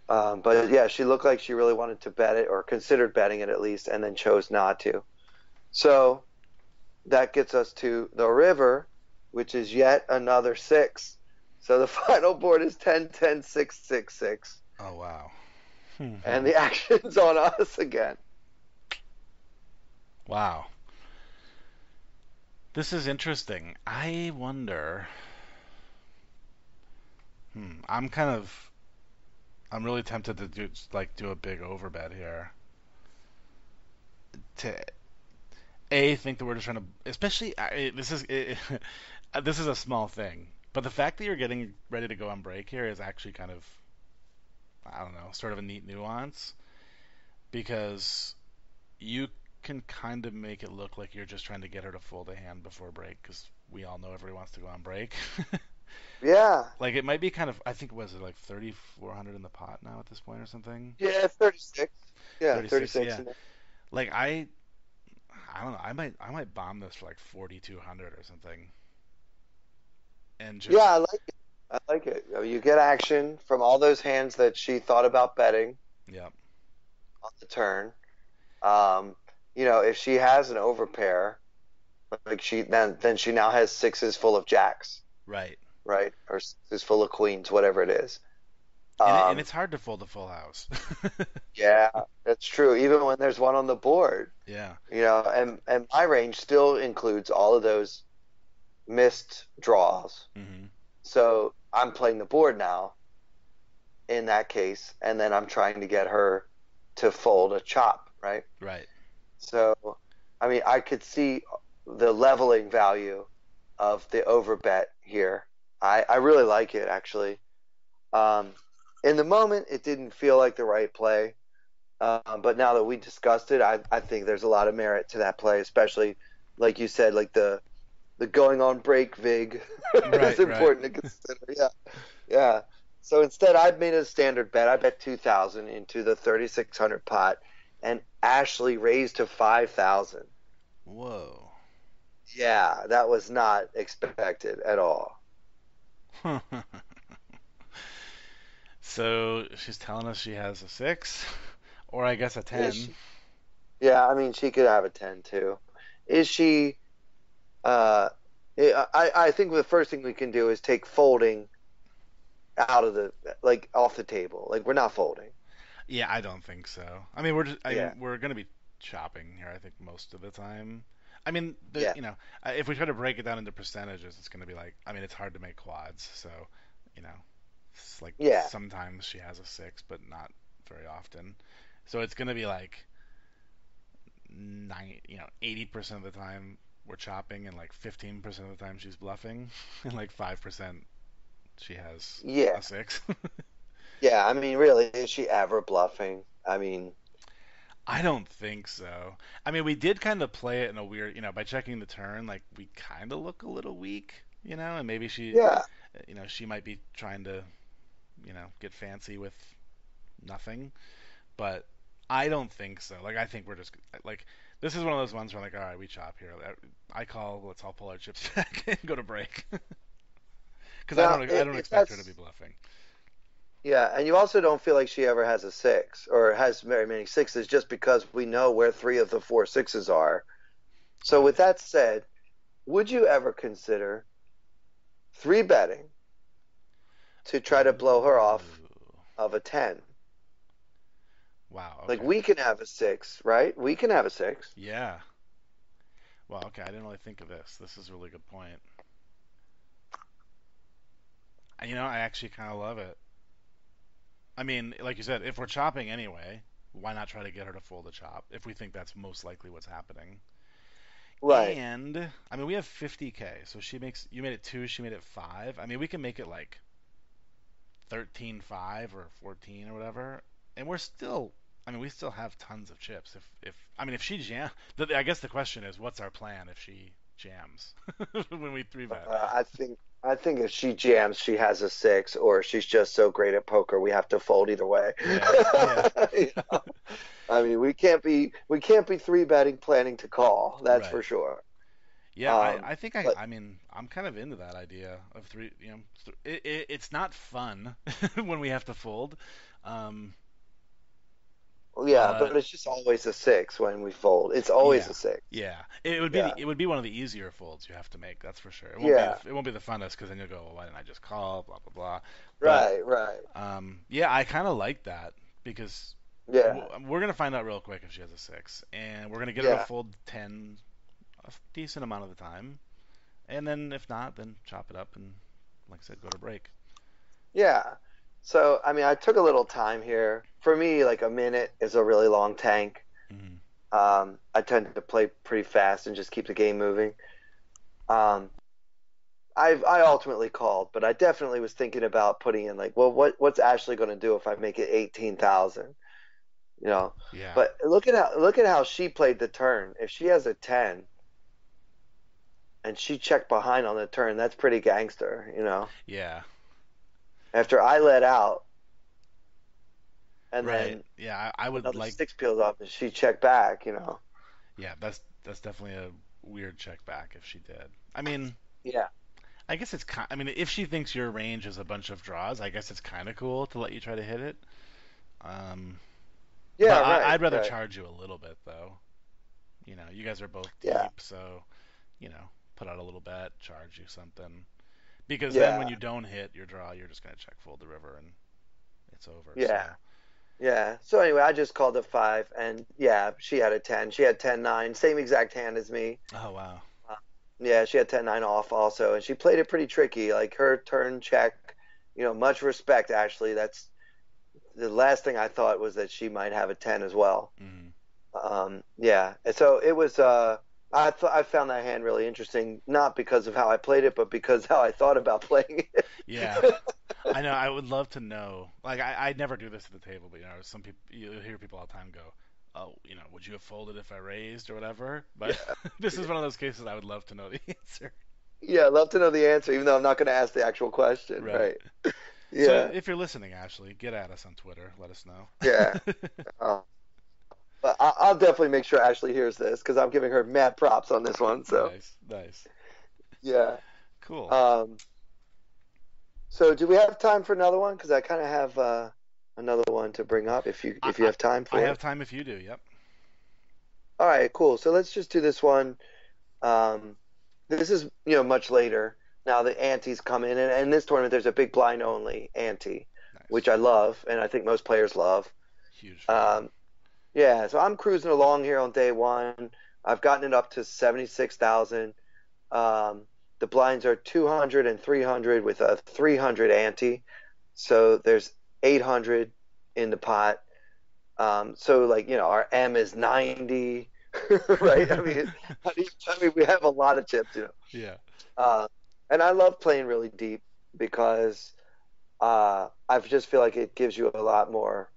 But yeah, she looked like she really wanted to bet it or considered betting it at least, and then chose not to. So that gets us to the river, which is yet another six. So the final board is 10, 10, 6, 6, 6. Oh wow. And the action's on us again. Wow. This is interesting. I wonder. I'm really tempted to do a big overbet here. To think that we're just trying to, especially this is a small thing, but the fact that you're getting ready to go on break here is actually kind of, I don't know, sort of a neat nuance because you can kind of make it look like you're just trying to get her to fold a hand before break because we all know everybody wants to go on break. Yeah. Like it might be kind of, I think, was it like 3,400 in the pot now at this point or something? Yeah, 36. Yeah, 36, 36. yeah. Like I don't know, I might bomb this for like 4,200 or something, and Yeah, just I like it. I like it. You get action from all those hands that she thought about betting yeah, on the turn. Um, you know, if she has an overpair, like then she now has sixes full of jacks, right. right? Or sixes full of queens, whatever it is. And Um, it's hard to fold a full house. yeah, that's true. Even when there's one on the board, Yeah. you know, and my range still includes all of those missed draws. Hmm. So I'm playing the board now in that case, and then I'm trying to get her to fold a chop, right? Right. So, I mean, I could see the leveling value of the overbet here. I really like it actually. Um, in the moment, it didn't feel like the right play, but now that we discussed it, I think there's a lot of merit to that play, especially like you said, like the going on break vig is Right. Right. important to consider. Yeah, yeah. So instead, I made a standard bet. I bet 2,000 into the 3,600 pot, and Ashley raised to 5,000. Whoa. Yeah, that was not expected at all. So she's telling us she has a six, or I guess a Is 10. she? Yeah, I mean, she could have a 10 too. Is she? Uh, I think the first thing we can do is take folding out of the like off the table. Like we're not folding. Yeah, I don't think so. I mean, we're just, I Yeah, mean, we're gonna be chopping here. I think most of the time. I mean, yeah, if we try to break it down into percentages, it's gonna be like, I mean, it's hard to make quads, so you know, it's like yeah, sometimes she has a six, but not very often. So it's gonna be like 80% of the time we're chopping, and like 15% of the time she's bluffing, and like 5% she has yeah, a six. yeah. I mean, really, is she ever bluffing? I mean, I don't think so. I mean, we did kind of play it in a weird, by checking the turn, like we kind of look a little weak, and maybe yeah. she might be trying to, get fancy with nothing, but I don't think so. Like, I think we're just like this is one of those ones where I'm like, all right, we chop here. I call, let's all pull our chips back and go to break, because Now, I don't if expect her to be that's bluffing. yeah, and you also don't feel like she ever has a six or has very many sixes just because we know where three of the four sixes are. So Right. with that said, would you ever consider three betting to try to blow her off Ooh. of a 10? Wow. Like Okay. we can have a six, right? We can have a six. Yeah. Well, okay. I didn't really think of this. This is a really good point. I actually kind of love it. I mean, like you said, if we're chopping anyway, why not try to get her to fold the chop if we think that's most likely what's happening? Right. And I mean, we have 50K, so you made it two, she made it five. I mean, we can make it like 13-5 or 14 or whatever, and we're still. I mean, we still have tons of chips. If she jam, I guess the question is, what's our plan if she jams when we three bet? I think if she jams, she has a six, or she's just so great at poker, we have to fold either way. Yeah, yeah, You know? I mean, we can't be three betting planning to call. That's right. for sure. Yeah, Um, I think but I mean, I'm kind of into that idea of three. It's not fun when we have to fold, um, yeah, but but it's just always a six when we fold. It's always yeah, a six. yeah, Yeah, it would be one of the easier folds you have to make. That's for sure. yeah, It won't be the funnest because then you'll go, well, why didn't I just call? Blah blah blah. But right, right. yeah, I kind of like that because Yeah, we're gonna find out real quick if she has a six, and we're gonna get her to yeah, fold 10 a decent amount of the time. And then if not, then chop it up and, like I said, go to break. yeah. So, I mean, I took a little time here. For me, like a minute is a really long tank. Hmm. I tend to play pretty fast and just keep the game moving. Um, I ultimately called, but I definitely was thinking about putting in like, well, what's Ashley going to do if I make it 18,000? You know. Yeah, But look at how she played the turn. If she has a 10 and she checked behind on the turn, that's pretty gangster, you know. yeah, After I let out and right. then Yeah, I would another like. six peels off and she checked back, you know. Yeah, that's definitely a weird check back if she did. I mean, Yeah. I guess it's kind. I mean, if she thinks your range is a bunch of draws, I guess it's kind of cool to let you try to hit it. Um, but Yeah, right, I'd rather right. charge you a little bit though. You guys are both Yeah. deep, so put out a little bet, charge you something. Because then when Yeah. you don't hit your draw, you're just gonna check fold the river and it's over. Yeah. So, Yeah. So anyway, I just called a five, and yeah, she had a 10. She had 10-9, same exact hand as me. oh wow, Uh, Yeah, she had 10-9 off also, and she played it pretty tricky. Like her turn check, much respect, Ashley. That's the last thing I thought was that she might have a 10 as well. hmm, Yeah. And so it was. I found that hand really interesting, not because of how I played it, but because how I thought about playing it. yeah. I know. I would love to know. Like, I never do this at the table, but some people you hear people all the time go, "Oh, would you have folded if I raised or whatever?" But Yeah. this is one of those cases I would love to know the answer. Yeah, I'd love to know the answer, even though I'm not going to ask the actual question, Right. right? So Yeah, if you're listening, Ashley, get at us on Twitter. Let us yeah. know. Uh, but I'll definitely make sure Ashley hears this because I'm giving her mad props on this one. So Nice, nice, yeah. cool. Um, so do we have time for another one? Because I kind of have another one to bring up if you I, if you I have time I for have it. time if you do. Yep. All right, cool. So let's just do this one. Um, this is much later. Now the antes come in, and in this tournament there's a big blind only ante, which Nice. I love, and I think most players love. Huge fan. Um, yeah, so I'm cruising along here on day one. I've gotten it up to 76,000. The blinds are 200 and 300 with a 300 ante, so there's 800 in the pot. So like our M is 90, right? I mean we have a lot of chips. Yeah. Uh, and I love playing really deep because I just feel like it gives you a lot more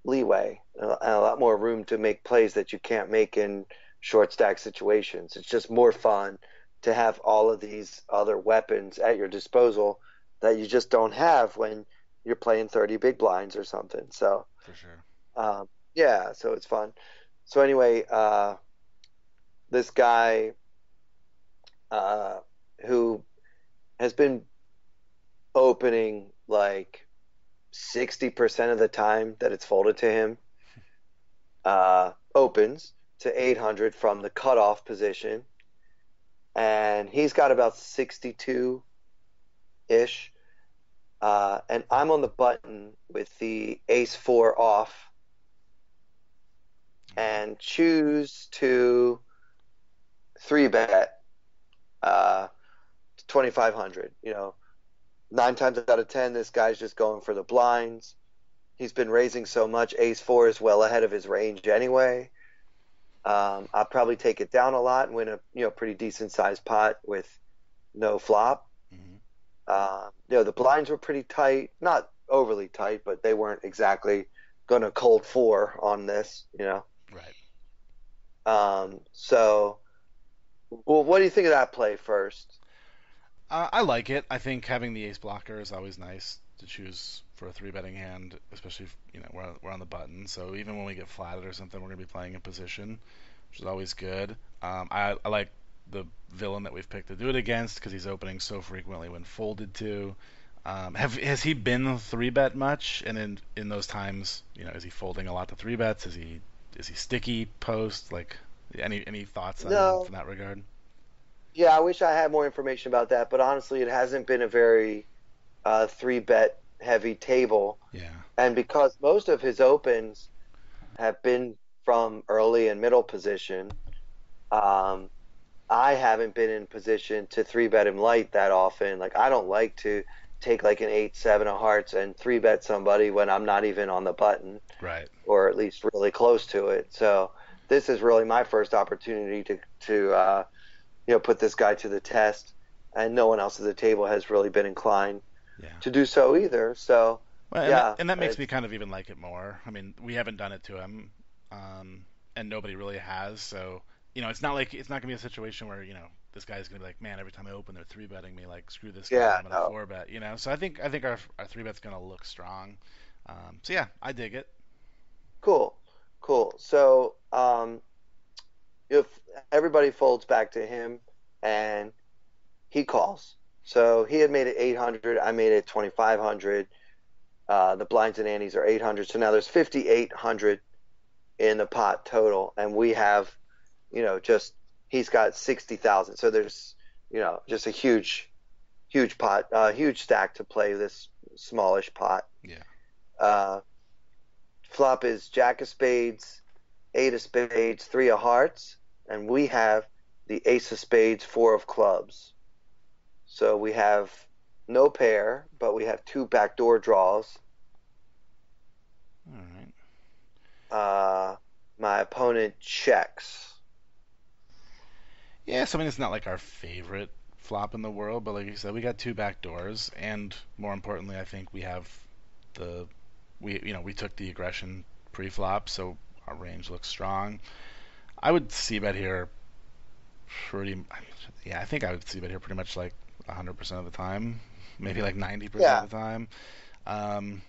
leeway and a lot more room to make plays that you can't make in short stack situations. It's just more fun to have all of these other weapons at your disposal that you just don't have when you're playing 30 big blinds or something. So, For sure. yeah, so it's fun. So anyway, this guy uh, who has been opening like 60% of the time that it's folded to him, opens to 800 from the cutoff position, and he's got about 62 ish. And I'm on the button with the ace four off All right. and choose to three bet 2,500. 9 times out of 10, this guy's just going for the blinds. He's been raising so much. Ace four is well ahead of his range anyway. I'll probably take it down a lot and win a pretty decent sized pot with no flop. Hmm. The blinds were pretty tight, not overly tight, but they weren't exactly going to cold four on this. Right. So, well, what do you think of that play first? I like it. I think having the ace blocker is always nice to choose for a three betting hand, especially if, we're on the button. So even when we get flatted or something, we're gonna be playing in position, which is always good. I like the villain that we've picked to do it against because he's opening so frequently when folded to. Has he been three bet much? And in those times, is he folding a lot to three bets? Is he sticky post? Like any thoughts on him No. from that regard? Yeah, I wish I had more information about that, but honestly, it hasn't been a very three bet heavy table. Yeah. And because most of his opens have been from early and middle position, um, I haven't been in position to three bet him light that often. Like I don't like to take like an 8-7 of hearts and three bet somebody when I'm not even on the button Right. or at least really close to it. So this is really my first opportunity to put this guy to the test, and no one else at the table has really been inclined Yeah. to do so either. So Well, and that, yeah, and that makes me kind of even like it more. I mean, we haven't done it to him, and nobody really has. So, it's not gonna be a situation where this guy's gonna be like, man, every time I open, they're three betting me. Like, screw this guy, yeah, I'm gonna no, four bet. So I think our three bet's gonna look strong. So yeah, I dig it. cool, cool. So if everybody folds back to him and he calls. So he had made it 800. I made it 2,500. The blinds and antes are 800. So now there's 5,800 in the pot total, and we have, just he's got 60,000. So there's, just a huge, huge pot, huge stack to play this smallish pot. Yeah. Uh, Flop is Jack of Spades, Eight of Spades, Three of Hearts, and we have the Ace of Spades, Four of Clubs. So we have no pair, but we have two backdoor draws. All right. My opponent checks. Yeah. So I mean, it's not like our favorite flop in the world, but like you said, we got two back doors, and more importantly, I think we have the we took the aggression pre-flop, so our range looks strong. I would see bet here pretty. Yeah, I think I would see bet here pretty much like 100% of the time, maybe like 90% Yeah, of the time. Um,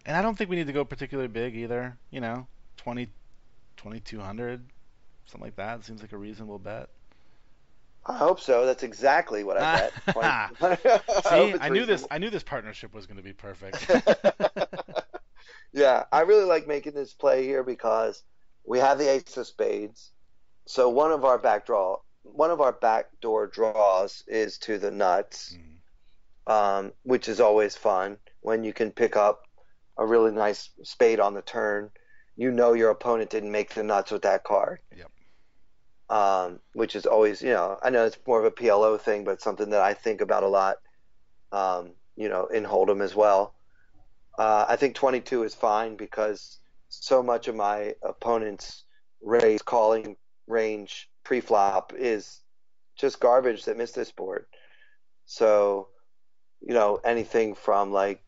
and I don't think we need to go particularly big either. 20, 2,200, something like that seems like a reasonable bet. I hope so. That's exactly what I bet. 20. I hope See, it's I knew this. reasonable. I knew this partnership was going to be perfect. Yeah, I really like making this play here because we have the Ace of Spades. So one of our back draw one of our backdoor draws is to the nuts, Mm, which is always fun when you can pick up a really nice spade on the turn. You know your opponent didn't make the nuts with that card, yep. which is always, I know it's more of a PLO thing, but something that I think about a lot, in Hold'em as well. I think 22 is fine because so much of my opponent's raise calling range pre-flop is just garbage that missed this board. So, anything from like,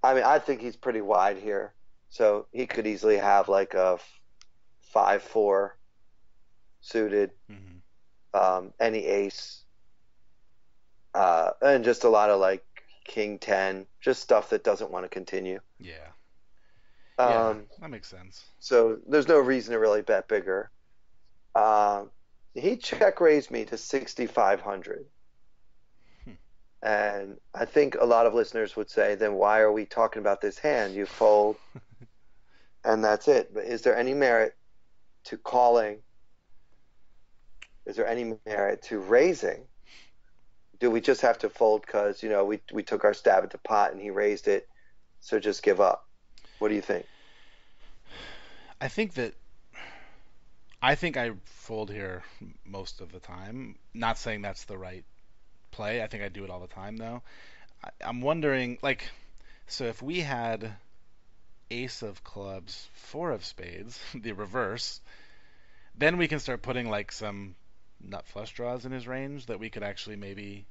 I mean, I think he's pretty wide here. So he could easily have like a 5-4 suited, Hmm. any ace, and just a lot of like king 10, just stuff that doesn't want to continue. Yeah. Yeah, Um, that makes sense. so there's no reason to really bet bigger. Um, he check raised me to 6,500. Hmm. And I think a lot of listeners would say, then why are we talking about this hand? You fold and that's it. But is there any merit to calling? Is there any merit to raising? Do we just have to fold because, we took our stab at the pot and he raised it, so just give up? What do you think? I think that I think I fold here most of the time. Not saying that's the right play. I think I do it all the time though. I'm wondering, like, so if we had ace of clubs, four of spades, the reverse, then we can start putting like some nut flush draws in his range that we could actually maybe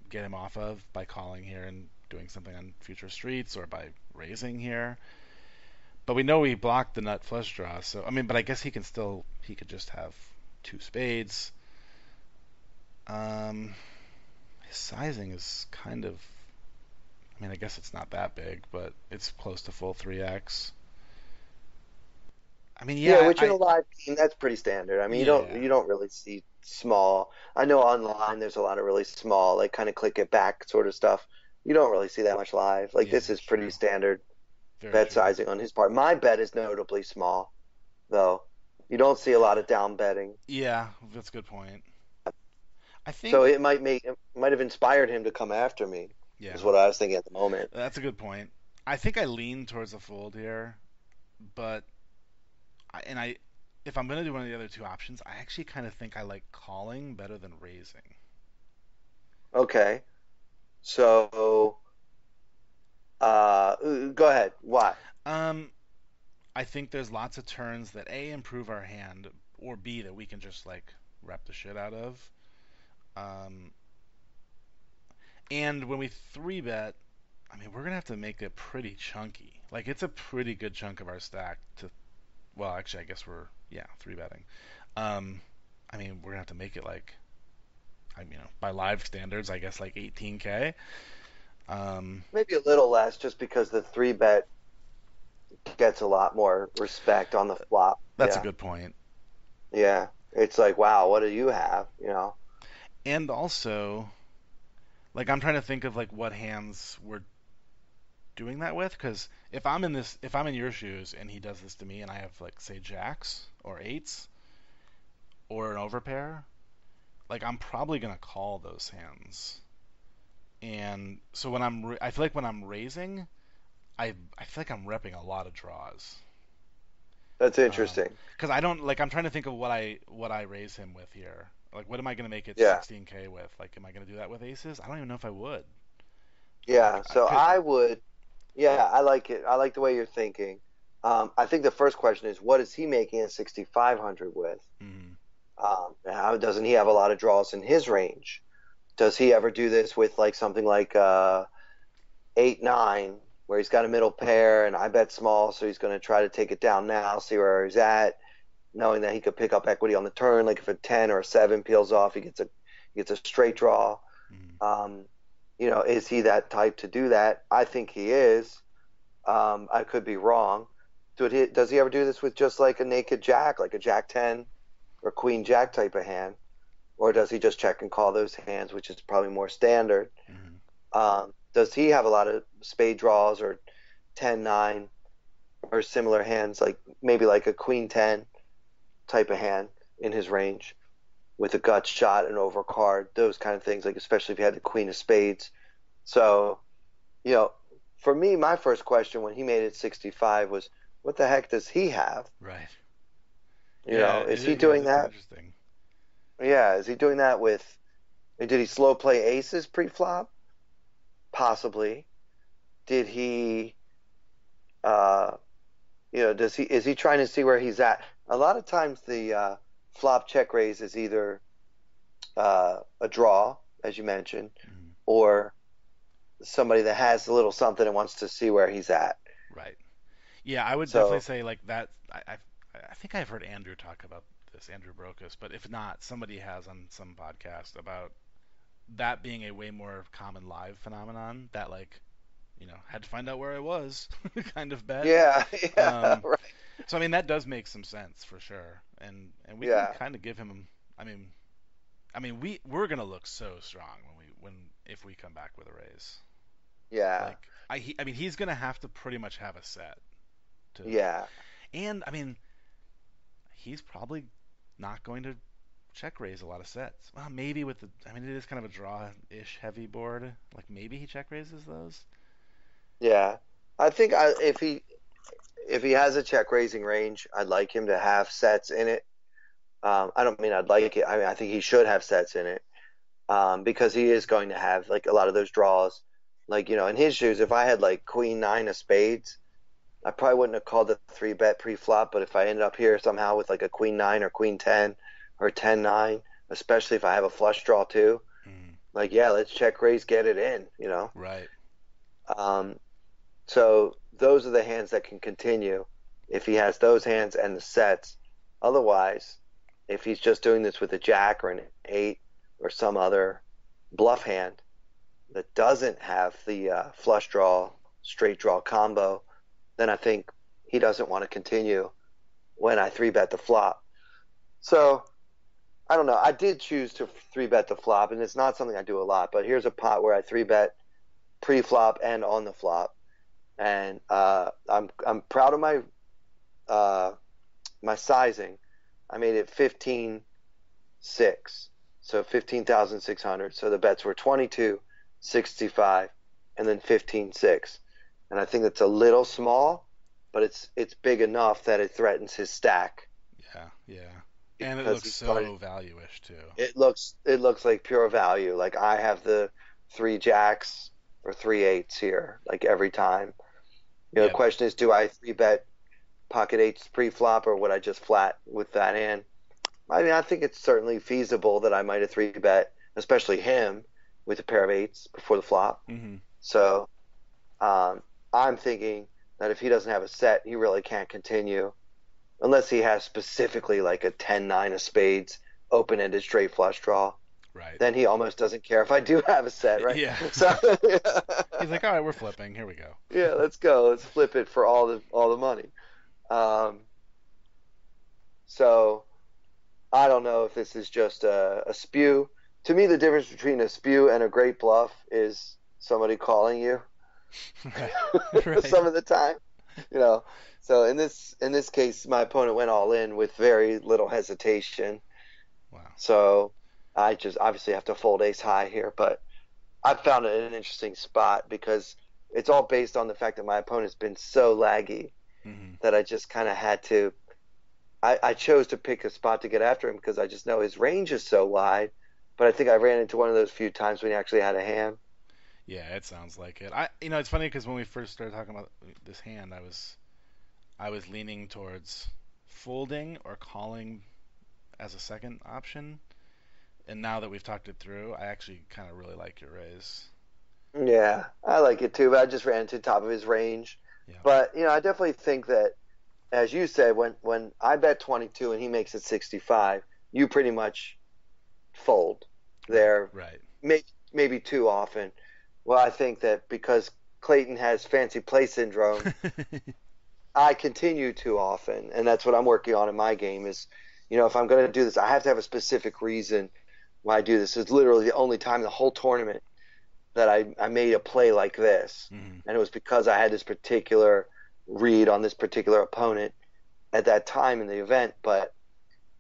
get him off of by calling here and doing something on future streets or by raising here. But we know he blocked the nut flush draw, so I mean, but I guess he could just have two spades. Um, his sizing is kind of, I mean, I guess it's not that big, but it's close to full 3x. I mean, Yeah, yeah, which in a live game, that's pretty standard. I mean, you don't yeah, you don't really see small. I know online there's a lot of really small, like kind of click it back sort of stuff. You don't really see that much live. Like yeah, this is that's pretty true. standard Very bet true. sizing on his part. My bet is notably small, though. You don't see a lot of down betting. Yeah, that's a good point. I So think, it might have inspired him to come after me, is yeah, what I was thinking at the moment. that's a good point. I think I lean towards a fold here, but if I'm gonna do one of the other two options, I actually kind of think I like calling better than raising. Okay. So go ahead. Why? Um, I think there's lots of turns that A improve our hand, or B that we can just like rep the shit out of. Um, and when we three bet, I mean we're gonna have to make it pretty chunky. Like it's a pretty good chunk of our stack to. Well, actually, I guess we're three betting. Um, I mean we're gonna have to make it like by live standards, I guess like 18K. Um, Maybe a little less, just because the three bet gets a lot more respect on the flop. that's a Yeah. good point. Yeah. It's like, wow, what do you have? And also, like I'm trying to think of like what hands we're doing that with, because if I'm in your shoes and he does this to me, and I have like say jacks or eights or an overpair, like I'm probably gonna call those hands. And so I feel like when I'm raising, I feel like I'm repping a lot of draws. That's Um, interesting. because I don't like I'm trying to think of what I raise him with here. Like what am I gonna make it Yeah. 16K with? Like am I gonna do that with aces? I don't even know if I would. Like Yeah. I So could. I would, yeah, I like it. I like the way you're thinking. I think the first question is, what is he making a 6,500 with? Mm, How doesn't he have a lot of draws in his range? Does he ever do this with like something like 8-9, where he's got a middle pair and I bet small, so he's going to try to take it down now, see where he's at, knowing that he could pick up equity on the turn. Like if a 10 or a 7 peels off, he gets a straight draw. mm. Um, is he that type to do that? I think he is. I could be wrong. Does he ever do this with just like a naked jack, like a jack 10 or queen jack type of hand? Or does he just check and call those hands, which is probably more standard? Hmm. Does he have a lot of spade draws or 10-9 or similar hands, like maybe like a queen 10 type of hand in his range? with a gut shot and overcard, those kind of things, like especially if you had the queen of spades. So, you know, for me, my first question when he made it 65 was, what the heck does he have? Right. You know, is he Yeah, doing that's that? interesting. Yeah, is he doing that with, did he slow play aces pre-flop? Possibly. Did he, uh, is he trying to see where he's at? A lot of times the flop check raise is either a draw, as you mentioned, Mhm. or somebody that has a little something and wants to see where he's at. Right. Yeah, I would definitely So, say like that. I think I've heard Andrew talk about this, Andrew Brokus, but if not, somebody has on some podcast about that being a way more common live phenomenon. That like had to find out where I was kind of bet. yeah, yeah, Um, right, so I mean that does make some sense for sure, and we can yeah, kind of give him. I mean, we're gonna look so strong when if we come back with a raise. yeah, Like I mean he's gonna have to pretty much have a set to, yeah, and I mean he's probably not going to check raise a lot of sets. Well, maybe with the I mean it is kind of a draw-ish heavy board. Like maybe he check raises those. yeah. I think if he has a check raising range, I'd like him to have sets in it. I don't mean I'd like it. I mean I think he should have sets in it because he is going to have like a lot of those draws. Like in his shoes, if I had like queen nine of spades, I probably wouldn't have called the three bet pre-flop. But if I ended up here somehow with like a queen nine or queen 10 or 10-9, especially if I have a flush draw too, Mm, like yeah, let's check raise, get it in. right. Um, so those are the hands that can continue if he has those hands and the sets. Otherwise, if he's just doing this with a jack or an eight or some other bluff hand that doesn't have the flush draw, straight draw combo, then I think he doesn't want to continue when I three bet the flop. So I don't know. I did choose to three bet the flop, and it's not something I do a lot. But here's a pot where I three bet pre flop and on the flop, and I'm proud of uh, my sizing. I made it 15-6, so 15,600. So the bets were 22, 65, and then 15-6. And I think that's a little small, but it's big enough that it threatens his stack Yeah, yeah. And it because looks he's starting. so value-ish too. It looks like pure value. Like I have the three jacks or three eights here, like every time. The Yep. question is, do I three bet pocket eights pre-flop or would I just flat with that hand? I mean, I think it's certainly feasible that I might have three bet, especially him, with a pair of eights before the flop. Hmm. So um, I'm thinking that if he doesn't have a set, he really can't continue unless he has specifically like a 10-9 of spades, open-ended straight flush draw. Right. Then he almost doesn't care if I do have a set, right? Yeah. So He's like, all right, we're flipping. Here we go. yeah, let's go. Let's flip it for all the money. Um, so I don't know if this is just a spew. To me, the difference between a spew and a great bluff is somebody calling you Right. some of the time. You know, so in this case, my opponent went all in with very little hesitation. Wow. So I just obviously have to fold ace high here, but I found it an interesting spot because it's all based on the fact that my opponent's been so laggy Hmm. that I just kind of had to. I chose to pick a spot to get after him because I just know his range is so wide. But I think I ran into one of those few times when he actually had a hand. Yeah, it sounds like it. It's funny because when we first started talking about this hand, I was leaning towards folding or calling as a second option. And now that we've talked it through, I actually kind of really like your raise. Yeah, I like it too, but I just ran into the top of his range. Yeah. But I definitely think that, as you said, when I bet 22 and he makes it 65, you pretty much fold there, Right. maybe too often. Well, I think that because Clayton has fancy play syndrome, I continue too often, and that's what I'm working on in my game. Is if I'm going to do this, I have to have a specific reason why I do this. It's literally the only time in the whole tournament that I made a play like this, Hmm. and it was because I had this particular read on this particular opponent at that time in the event. But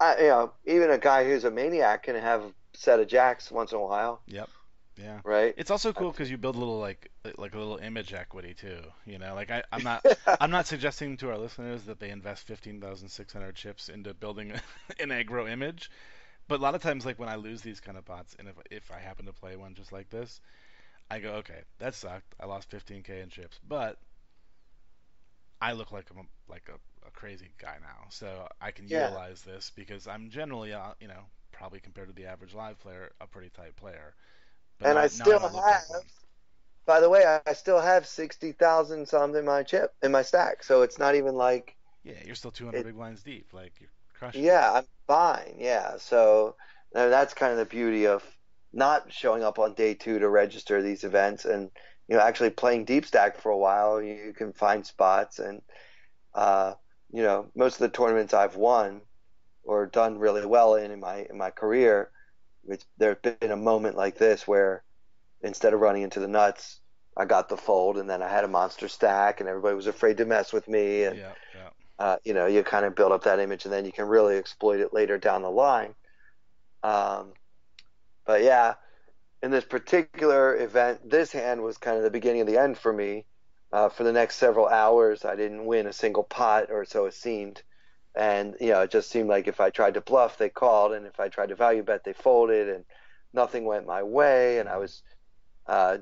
even a guy who's a maniac can have a set of jacks once in a while, Yep. Yeah. right? It's also I cool because you build a little like a little image equity too. You know, like I'm not suggesting to our listeners that they invest 15,600 chips into building an aggro image, but a lot of times like when I lose these kind of pots, and if I happen to play one just like this, I go, okay, that sucked. I lost 15K in chips, but I look like a crazy guy now, so I can Yeah, utilize this because I'm generally, you know, probably compared to the average live player, a pretty tight player. But and now I don't look like one. by the way, I still have 60,000 something in my chip in my stack, so it's not even like Yeah, you're still 200 it. big blinds deep. Like you're crushing it. Yeah, I'm fine. Yeah, so that's kind of the beauty of not showing up on day two to register these events, and actually playing deep stack for a while. You can find spots, and uh, most of the tournaments I've won or done really well in my career, there's been a moment like this where instead of running into the nuts, I got the fold, and then I had a monster stack, and everybody was afraid to mess with me, and Yeah, yeah, you kind of build up that image, and then you can really exploit it later down the line. Um, but yeah, in this particular event, this hand was kind of the beginning of the end for me. For the next several hours, I didn't win a single pot, or so it seemed. And it just seemed like if I tried to bluff, they called, and if I tried to value bet, they folded, and nothing went my way. And I mm, was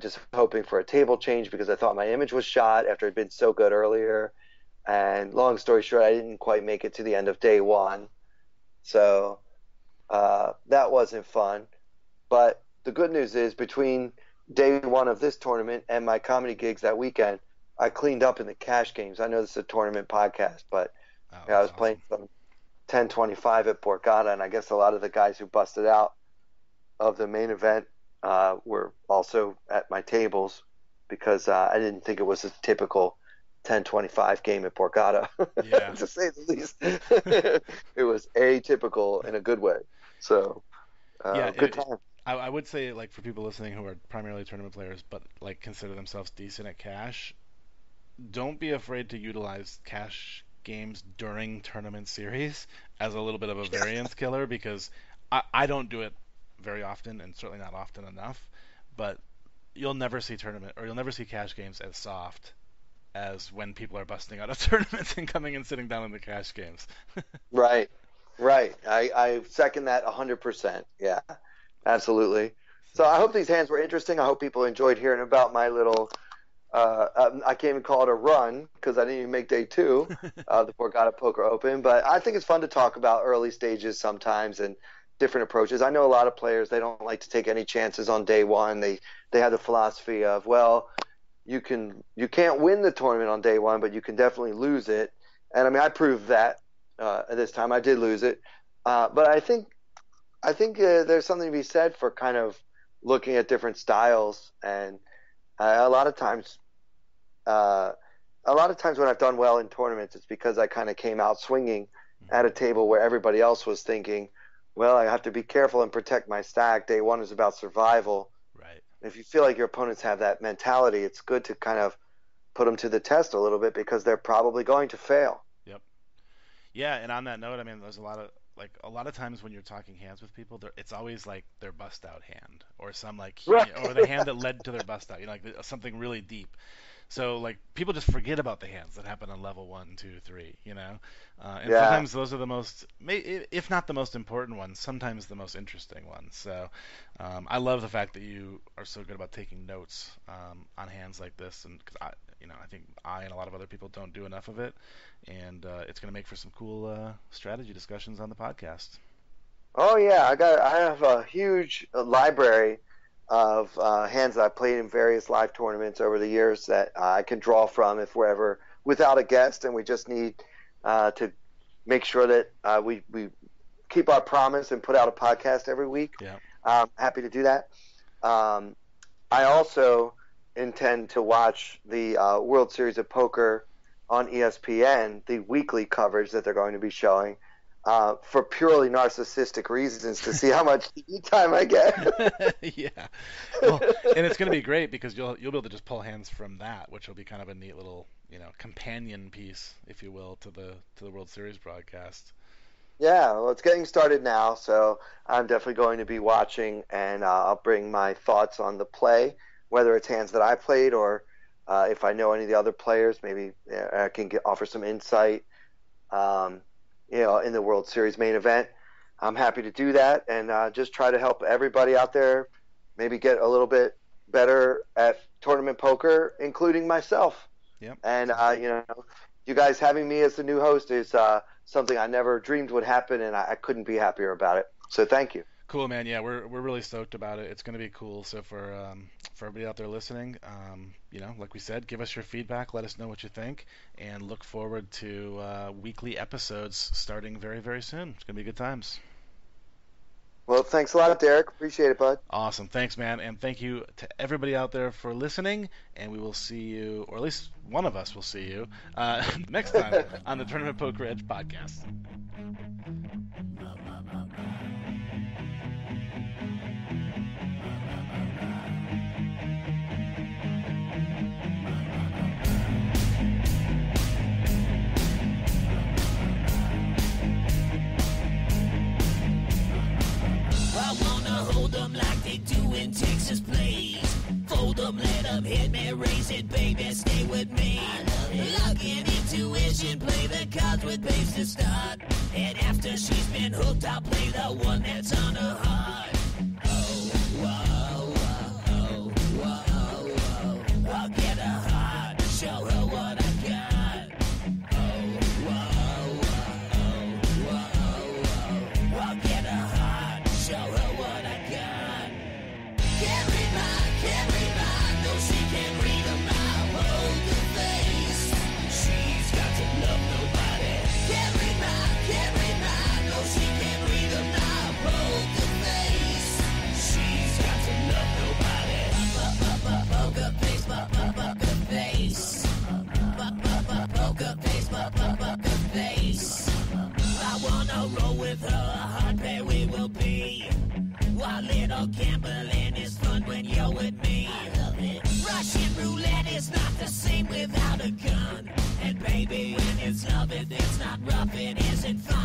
just hoping for a table change because I thought my image was shot after it had been so good earlier. And long story short, I didn't quite make it to the end of day one, so that wasn't fun. But the good news is, between day one of this tournament and my comedy gigs that weekend, I cleaned up in the cash games. I know this is a tournament podcast, but oh, I that's was playing awesome. some 1025 at Borgata, and I guess a lot of the guys who busted out of the main event were also at my tables because I didn't think it was a typical 1025 game at Borgata, Yeah, to say the least. It was atypical in a good way. So, yeah. good time. I would say like for people listening who are primarily tournament players, but like consider themselves decent at cash, don't be afraid to utilize cash games during tournament series as a little bit of a variance killer because I don't do it very often and certainly not often enough, but you'll never see cash games as soft as when people are busting out of tournaments and coming and sitting down in the cash games. Right, right. I second that 100%. Yeah, absolutely. So So I hope these hands were interesting. I hope people enjoyed hearing about my little I can't even call it a run because I didn't even make day two of the Borgata Poker Open. But I think it's fun to talk about early stages sometimes and different approaches. I know a lot of players, they don't like to take any chances on day one. They have the philosophy of, well, you can't win the tournament on day one, but you can definitely lose it. And I mean, I proved that this time. I did lose it, but I think there's something to be said for kind of looking at different styles and a lot of times uh, when I've done well in tournaments, it's because I kind of came out swinging at a mhm, table where everybody else was thinking, well, I have to be careful and protect my stack. Day one is about survival. right. If you feel like your opponents have that mentality, it's good to kind of put them to the test a little bit because they're probably going to fail. Yep. Yeah, and on that note, I mean, there's a lot of times when you're talking hands with people, it's always like their bust out hand or some Right. or the hand that led to their bust out, you know, like something really deep. So like people just forget about the hands that happen on level one, two, three, you know, and Yeah. sometimes those are the most, if not the most important ones, sometimes the most interesting ones. So I love the fact that you are so good about taking notes on hands like this, and because I think I and a lot of other people don't do enough of it, and it's going to make for some cool strategy discussions on the podcast. Oh yeah, I have a huge library of hands that I played in various live tournaments over the years that I can draw from if we're ever without a guest and we just need to make sure that we keep our promise and put out a podcast every week. Yeah. Happy to do that. Um, I also intend to watch the World Series of Poker on ESPN, the weekly coverage that they're going to be showing, for purely narcissistic reasons to see how much TV time I get. Yeah. Well, and it's going to be great because you'll be able to just pull hands from that, which will be kind of a neat little, you know, companion piece, if you will, to the World Series broadcast. Yeah, well, it's getting started now, so I'm definitely going to be watching, and I'll bring my thoughts on the play, whether it's hands that I played or if I know any of the other players, maybe I can offer some insight, um, in the World Series main event. I'm happy to do that and just try to help everybody out there maybe get a little bit better at tournament poker, including myself. Yep. And you guys having me as the new host is something I never dreamed would happen, and I couldn't be happier about it. So thank you. Cool, man. Yeah, we're really stoked about it. It's going to be cool. So for everybody out there listening, like we said, give us your feedback. Let us know what you think, and look forward to weekly episodes starting very, very soon. It's going to be good times. Well, thanks a lot, Derek. Appreciate it, bud. Awesome. Thanks, man. And thank you to everybody out there for listening. And we will see you, or at least one of us will see you, next time on the Tournament Poker Edge podcast. Like they do in Texas, please. Fold them, let them hit me, raise it, baby, stay with me. Luck and intuition, play the cards with base to start. And after she's been hooked, I'll play the one that's on her heart. Oh, whoa, whoa, whoa, whoa. I'll get her heart, show her what I got. Oh, whoa, whoa, whoa, whoa. I'll get her heart, show her what I got. Can't read mine, no she can't read a mile. Poker face, she's got to love nobody. Can't read mine, no she can't read a mile. Poker face, she's got to love nobody. Poker face, poker face. Poker face, poker face. I wanna roll with her, a hard pair we will be. While little gambling is fun when you're with me. I love it. Russian roulette is not the same without a gun. And baby, when it's love, it's not rough, it isn't fun.